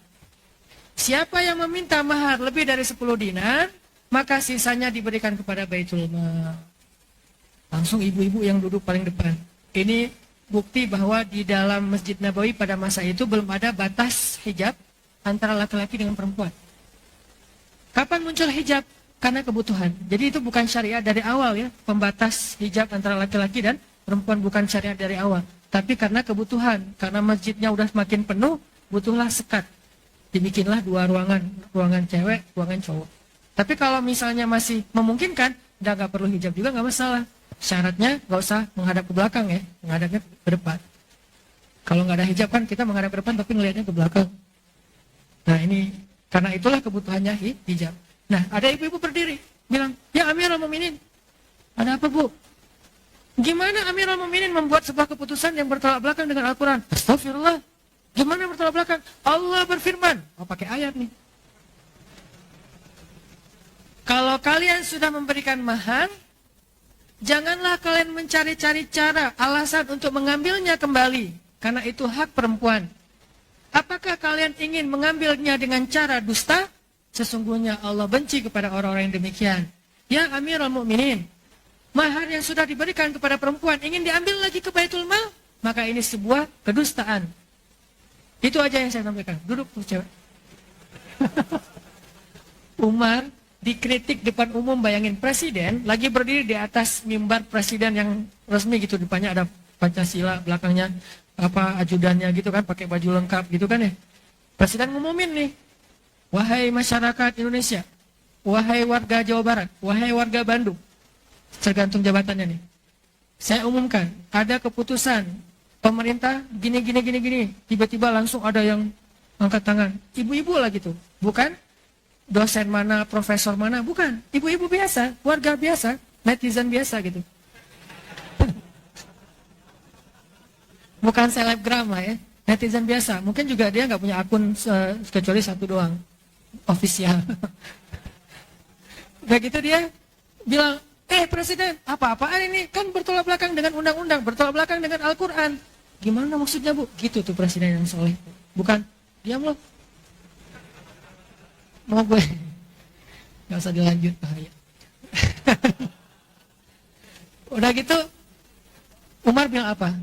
Siapa yang meminta mahar lebih dari 10 dinar, maka sisanya diberikan kepada Baitul Mal. Langsung ibu-ibu yang duduk paling depan. Ini bukti bahwa di dalam Masjid Nabawi pada masa itu belum ada batas hijab antara laki-laki dengan perempuan. Kapan muncul hijab? Karena kebutuhan. Jadi itu bukan syariat dari awal ya. Pembatas hijab antara laki-laki dan perempuan bukan syariat dari awal. Tapi karena kebutuhan. Karena masjidnya udah semakin penuh, butuhlah sekat. Dibikinlah 2 ruangan. Ruangan cewek, ruangan cowok. Tapi kalau misalnya masih memungkinkan, udah gak perlu hijab juga gak masalah. Syaratnya gak usah menghadap ke belakang ya. Menghadapnya ke depan. Kalau gak ada hijab kan kita menghadap ke depan tapi ngelihatnya ke belakang. Nah ini, karena itulah kebutuhannya hijab. Nah, ada ibu-ibu berdiri, bilang, ya Amirul Mukminin, ada apa bu? Gimana Amirul Mukminin membuat sebuah keputusan yang bertolak belakang dengan Al-Quran? Astagfirullah, gimana bertolak belakang? Allah berfirman, pakai ayat nih. Kalau kalian sudah memberikan mahar, janganlah kalian mencari-cari cara, alasan untuk mengambilnya kembali, karena itu hak perempuan. Apakah kalian ingin mengambilnya dengan cara dusta? Sesungguhnya Allah benci kepada orang-orang yang demikian. Ya Amirul Mukminin, mahar yang sudah diberikan kepada perempuan ingin diambil lagi ke Baitul Mal, maka ini sebuah kedustaan. Itu aja yang saya sampaikan. Duduk tuh cewek. Umar dikritik depan umum, bayangin presiden lagi berdiri di atas mimbar presiden yang resmi gitu, depannya ada Pancasila, belakangnya ajudannya gitu kan, pakai baju lengkap gitu kan ya. Presiden ngumumin nih, wahai masyarakat Indonesia, wahai warga Jawa Barat, wahai warga Bandung, tergantung jabatannya nih. Saya umumkan, ada keputusan pemerintah gini. Tiba-tiba langsung ada yang angkat tangan. Ibu-ibu lah gitu, bukan dosen mana, profesor mana, bukan. Ibu-ibu biasa, warga biasa, netizen biasa gitu. Bukan selebgram lah ya, netizen biasa. Mungkin juga dia nggak punya akun kecuali 1 doang. Ofisial. Begitu dia bilang, presiden, apa-apaan ini? Kan bertolak belakang dengan undang-undang, bertolak belakang dengan Al-Quran. Gimana maksudnya bu? Gitu tuh presiden yang soleh. Bukan, diam loh. Mau gue? Gak usah dilanjut, bahaya. Udah gitu, Umar bilang apa?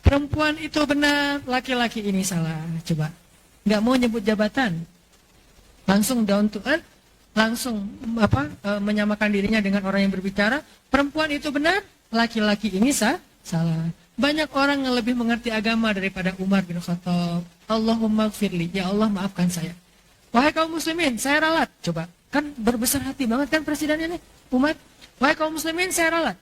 Perempuan itu benar, laki-laki ini salah. Coba, gak mau nyebut jabatan. Langsung down to earth, langsung menyamakan dirinya dengan orang yang berbicara. Perempuan itu benar, laki-laki ini salah. Banyak orang yang lebih mengerti agama daripada Umar bin Khattab. Allahumma gfirli, ya Allah maafkan saya. Wahai kaum muslimin, saya ralat. Coba, kan berbesar hati banget kan presidennya nih, umat. Wahai kaum muslimin, saya ralat.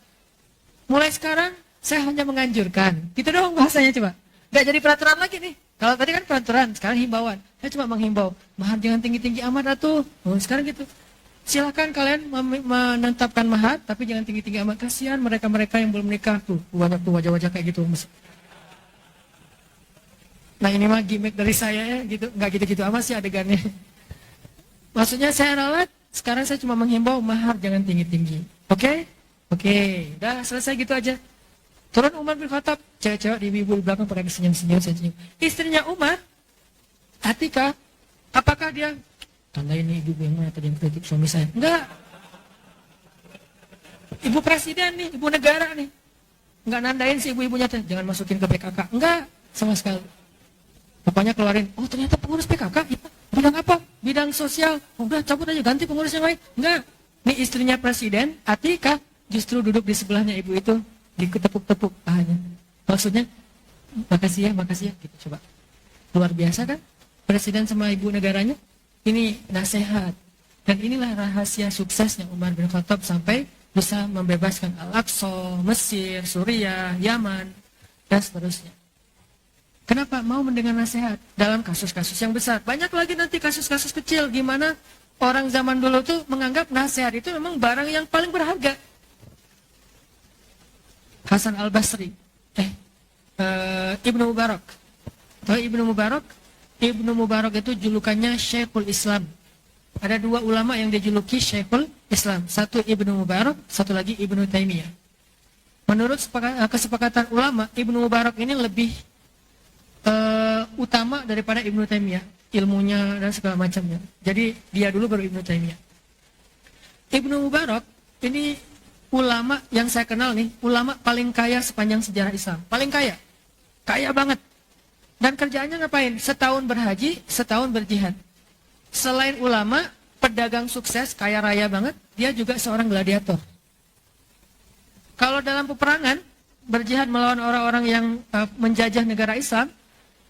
Mulai sekarang, saya hanya menganjurkan. Gitu dong bahasanya coba. Nggak jadi peraturan lagi nih. Kalau tadi kan peraturan, sekarang himbauan. Saya cuma menghimbau, mahar jangan tinggi-tinggi amat atuh. Oh, sekarang gitu. Silahkan kalian menetapkan mahar, tapi jangan tinggi-tinggi amat. Kasihan mereka-mereka yang belum nikah tuh. Banyak tuh wajah-wajah kayak gitu. Nah ini mah gimmick dari saya ya, gitu. Nggak gitu-gitu amat sih adegannya. Maksudnya saya ralat, sekarang saya cuma menghimbau mahar jangan tinggi-tinggi. Oke? Oke, udah selesai gitu aja. Turun Umar bin Khattab, cewek-cewek di ibu di belakang pada senyum-senyum. Istrinya Umar, Atika, apakah dia tanda ini ibu yang mana tadi yang kritik suami saya? Enggak. Ibu presiden nih, ibu negara nih. Enggak nandain si ibu-ibunya, jangan masukin ke PKK. Enggak, sama sekali. Bapaknya keluarin, oh ternyata pengurus PKK, ya. Bidang apa? Bidang sosial. Udah cabut aja, ganti pengurus yang lain. Enggak. Nih istrinya presiden, Atika, justru duduk di sebelahnya ibu itu, diketepuk-tepuk pahanya. Maksudnya, makasih ya, gitu coba. Luar biasa kan? Presiden sama ibu negaranya, ini nasihat. Dan inilah rahasia suksesnya Umar bin Khattab sampai bisa membebaskan Al-Aqsa, Mesir, Suriah, Yaman, dan seterusnya. Kenapa? Mau mendengar nasihat dalam kasus-kasus yang besar. Banyak lagi nanti kasus-kasus kecil, gimana orang zaman dulu tuh menganggap nasihat itu memang barang yang paling berharga. Hasan al-Basri, Ibnu Mubarak. Tahu Ibnu Mubarak? Ibnu Mubarak itu julukannya Syekhul Islam. Ada dua ulama yang dijuluki Syekhul Islam. Satu Ibnu Mubarak, satu lagi Ibnu Taimiyah. Menurut kesepakatan ulama, Ibnu Mubarak ini lebih utama daripada Ibnu Taimiyah. Ilmunya dan segala macamnya. Jadi dia dulu baru Ibnu Taimiyah. Ibnu Mubarak ini ulama yang saya kenal nih, ulama paling kaya sepanjang sejarah Islam. Paling kaya. Kaya banget. Dan kerjaannya ngapain? Setahun berhaji, setahun berjihad. Selain ulama, pedagang sukses, kaya raya banget, dia juga seorang gladiator. Kalau dalam peperangan, berjihad melawan orang-orang yang menjajah negara Islam,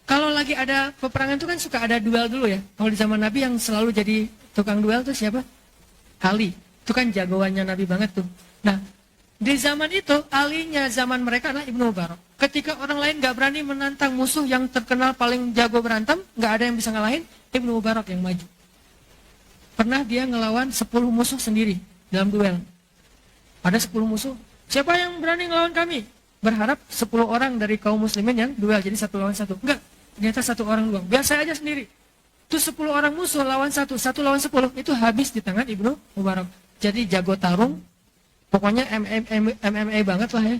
kalau lagi ada peperangan itu kan suka ada duel dulu ya. Kalau di zaman Nabi yang selalu jadi tukang duel itu siapa? Ali. Itu kan jagoannya Nabi banget tuh. Nah, di zaman itu, alinya zaman mereka adalah Ibnu Mubarak. Ketika orang lain gak berani menantang musuh yang terkenal paling jago berantem, gak ada yang bisa ngalahin, Ibnu Mubarak yang maju. Pernah dia ngelawan 10 musuh sendiri dalam duel. Ada 10 musuh, siapa yang berani ngelawan kami? Berharap 10 orang dari kaum muslimin yang duel, jadi 1 lawan 1. Enggak, ternyata 1 orang doang. Biar saya aja sendiri. Itu 10 orang musuh lawan 1 lawan 10, itu habis di tangan Ibnu Mubarak. Jadi jago tarung, pokoknya MMA banget lah ya.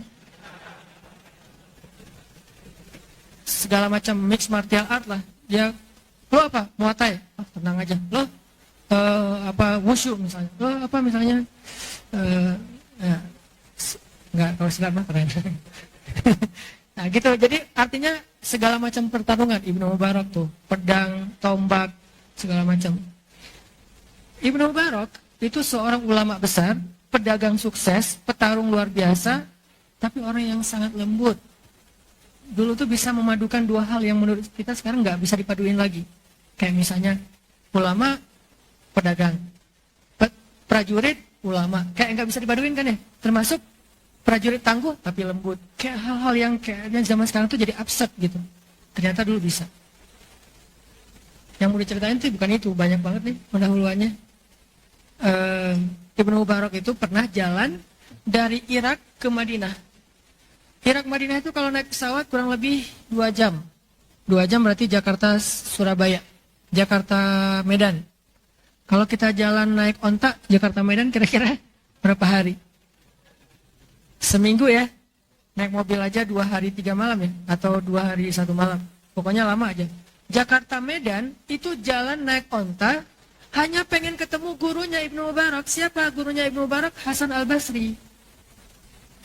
Segala macam mixed martial art lah. Dia, lo apa? Muay Thai? Oh, tenang aja. Lo wushu misalnya. Lo apa misalnya? Ya, enggak, kalau silat mah keren. Nah gitu, jadi artinya segala macam pertarungan Ibnu Mubarak tuh. Pedang, tombak, segala macam. Ibnu Mubarak itu seorang ulama besar, pedagang sukses, petarung luar biasa, tapi orang yang sangat lembut. Dulu tuh bisa memadukan 2 hal yang menurut kita sekarang nggak bisa dipaduin lagi. Kayak misalnya ulama, pedagang, prajurit, ulama. Kayak nggak bisa dipaduin kan ya? Termasuk prajurit tangguh tapi lembut. Kayak hal-hal yang kayaknya zaman sekarang tuh jadi absurd gitu. Ternyata dulu bisa. Yang mau diceritain tuh bukan itu, banyak banget nih pendahuluannya. Ibnu Mubarak itu pernah jalan dari Irak ke Madinah. Irak Madinah itu kalau naik pesawat kurang lebih 2 jam. 2 jam berarti Jakarta Surabaya, Jakarta Medan. Kalau kita jalan naik onta Jakarta Medan kira-kira berapa hari? Seminggu ya. Naik mobil aja 2 hari 3 malam ya, atau 2 hari 1 malam. Pokoknya lama aja. Jakarta Medan itu jalan naik onta, hanya pengen ketemu gurunya Ibnu Mubarak. Siapa gurunya Ibnu Mubarak? Hasan al-Basri.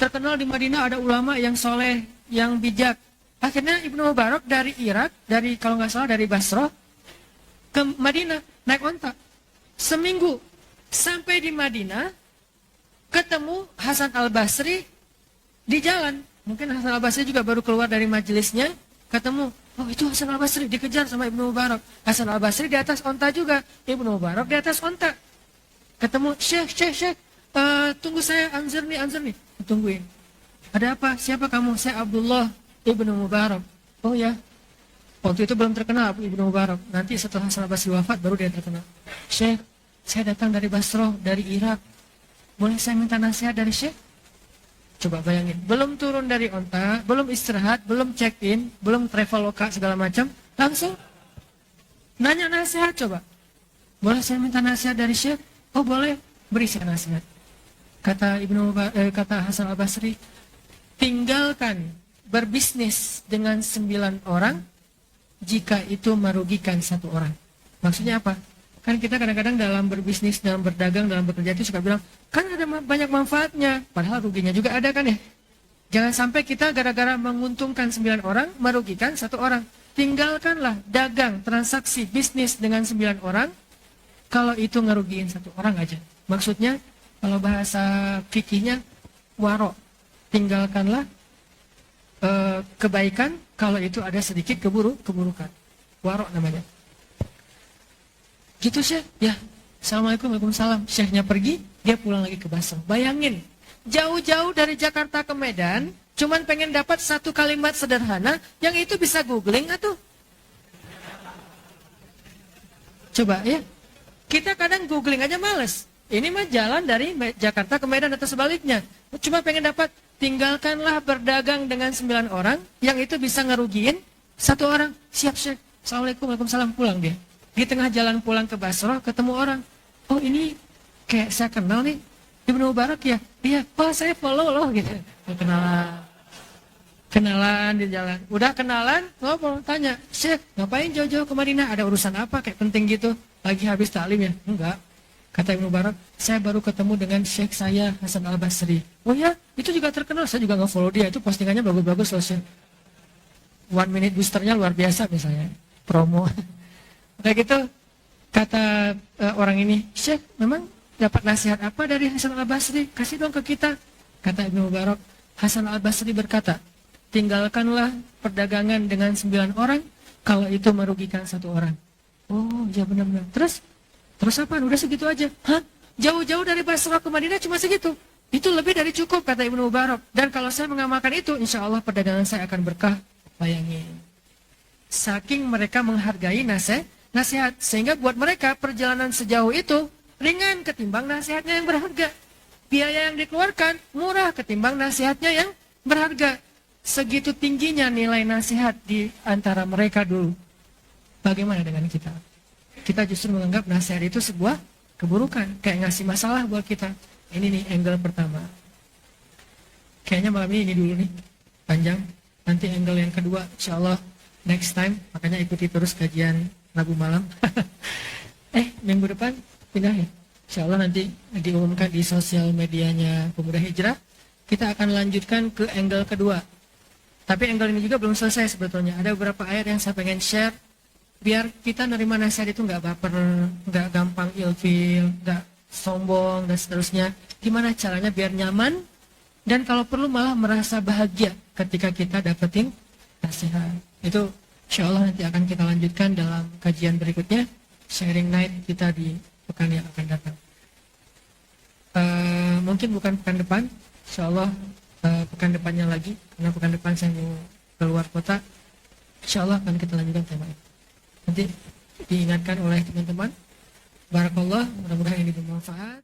Terkenal di Madinah ada ulama yang soleh, yang bijak. Akhirnya Ibnu Mubarak dari Irak, kalau nggak salah dari Basrah ke Madinah naik onta. Seminggu sampai di Madinah, ketemu Hasan al-Basri di jalan. Mungkin Hasan al-Basri juga baru keluar dari majelisnya, ketemu. Oh itu Hasan al-Basri, dikejar sama Ibnu Mubarak. Hasan al-Basri di atas onta juga, Ibnu Mubarak di atas onta. Ketemu, Syekh, tunggu saya, anzur nih. Tungguin. Ada apa? Siapa kamu? Saya Abdullah ibnu Mubarak. Oh ya, waktu itu belum terkenal ibnu Mubarak. Nanti setelah Hasan al-Basri wafat baru dia terkenal. Syekh, saya datang dari Basrah, dari Irak. Boleh saya minta nasihat dari Syekh? Coba bayangin, belum turun dari onta, belum istirahat, belum check-in, belum traveloka segala macam, langsung nanya nasihat coba. Boleh saya minta nasihat dari Syekh? Oh boleh, beri saya nasihat. Kata Hasan al-Basri, tinggalkan berbisnis dengan 9 orang jika itu merugikan 1 orang. Maksudnya apa? Kan kita kadang-kadang dalam berbisnis, dalam berdagang, dalam bekerja itu suka bilang, kan ada banyak manfaatnya, padahal ruginya juga ada kan ya. Jangan sampai kita gara-gara menguntungkan 9 orang, merugikan 1 orang. Tinggalkanlah dagang, transaksi, bisnis dengan 9 orang, kalau itu ngerugiin 1 orang aja. Maksudnya, kalau bahasa fikihnya, waro. Tinggalkanlah kebaikan, kalau itu ada sedikit keburukan. Waro namanya. Gitu Syekh, ya. Assalamualaikum, waalaikumsalam. Syekhnya pergi, dia pulang lagi ke Basra. Bayangin, jauh-jauh dari Jakarta ke Medan, cuman pengen dapat 1 kalimat sederhana, yang itu bisa googling atau? Coba ya, kita kadang googling aja males. Ini mah jalan dari Jakarta ke Medan atau sebaliknya. Cuma pengen dapat, tinggalkanlah berdagang dengan 9 orang, yang itu bisa ngerugiin 1 orang. Siap Syekh, Assalamualaikum, waalaikumsalam, pulang dia. Di tengah jalan pulang ke Basrah ketemu orang. Oh ini kayak saya kenal nih, Ibnu Mubarak ya? Iya, oh saya follow loh gitu. Kenalan di jalan. Udah kenalan, ngobrol, tanya, Syekh ngapain jauh-jauh ke Madinah? Ada urusan apa kayak penting gitu? Lagi habis taklim ya? Enggak. Kata Ibnu Mubarak, saya baru ketemu dengan Syekh saya Hasan al-Basri. Oh ya, itu juga terkenal. Saya juga nge-follow dia. Itu postingannya bagus-bagus loh Syekh. 1 minute boosternya luar biasa misalnya. Promo. Kayak gitu, kata orang ini, Syekh memang dapat nasihat apa dari Hasan al-Basri? Kasih dong ke kita. Kata Ibnu Mubarak, Hasan al-Basri berkata, tinggalkanlah perdagangan dengan 9 orang, kalau itu merugikan 1 orang. Oh ya benar-benar. Terus apa? Udah segitu aja. Hah? Jauh-jauh dari Basrah ke Madinah cuma segitu. Itu lebih dari cukup, kata Ibnu Mubarak. Dan kalau saya mengamalkan itu, insya Allah perdagangan saya akan berkah. Bayangin. Saking mereka menghargai nasihat, sehingga buat mereka perjalanan sejauh itu ringan ketimbang nasihatnya yang berharga. Biaya yang dikeluarkan murah ketimbang nasihatnya yang berharga. Segitu tingginya nilai nasihat di antara mereka dulu. Bagaimana dengan kita? Kita justru menganggap nasihat itu sebuah keburukan, kayak ngasih masalah buat kita. Ini nih angle pertama. Kayaknya malam ini dulu nih, panjang. Nanti angle yang kedua, insya Allah next time. Makanya ikuti terus kajian Rabu malam. Minggu depan pindah ya. Insya Allah nanti diumumkan di sosial medianya Pemuda Hijrah. Kita akan lanjutkan ke angle kedua. Tapi angle ini juga belum selesai sebetulnya. Ada beberapa ayat yang saya pengen share, biar kita nerima nasihat itu nggak baper, nggak gampang ilfil, nggak sombong dan seterusnya. Gimana caranya biar nyaman dan kalau perlu malah merasa bahagia ketika kita dapetin nasihat. Itu insya Allah nanti akan kita lanjutkan dalam kajian berikutnya, sharing night kita di pekan yang akan datang. Mungkin bukan pekan depan, insya Allah pekan depannya lagi, karena pekan depan saya mau keluar kota. Insya Allah akan kita lanjutkan tema itu. Nanti diingatkan oleh teman-teman. Barakallah, mudah-mudahan ini bermanfaat.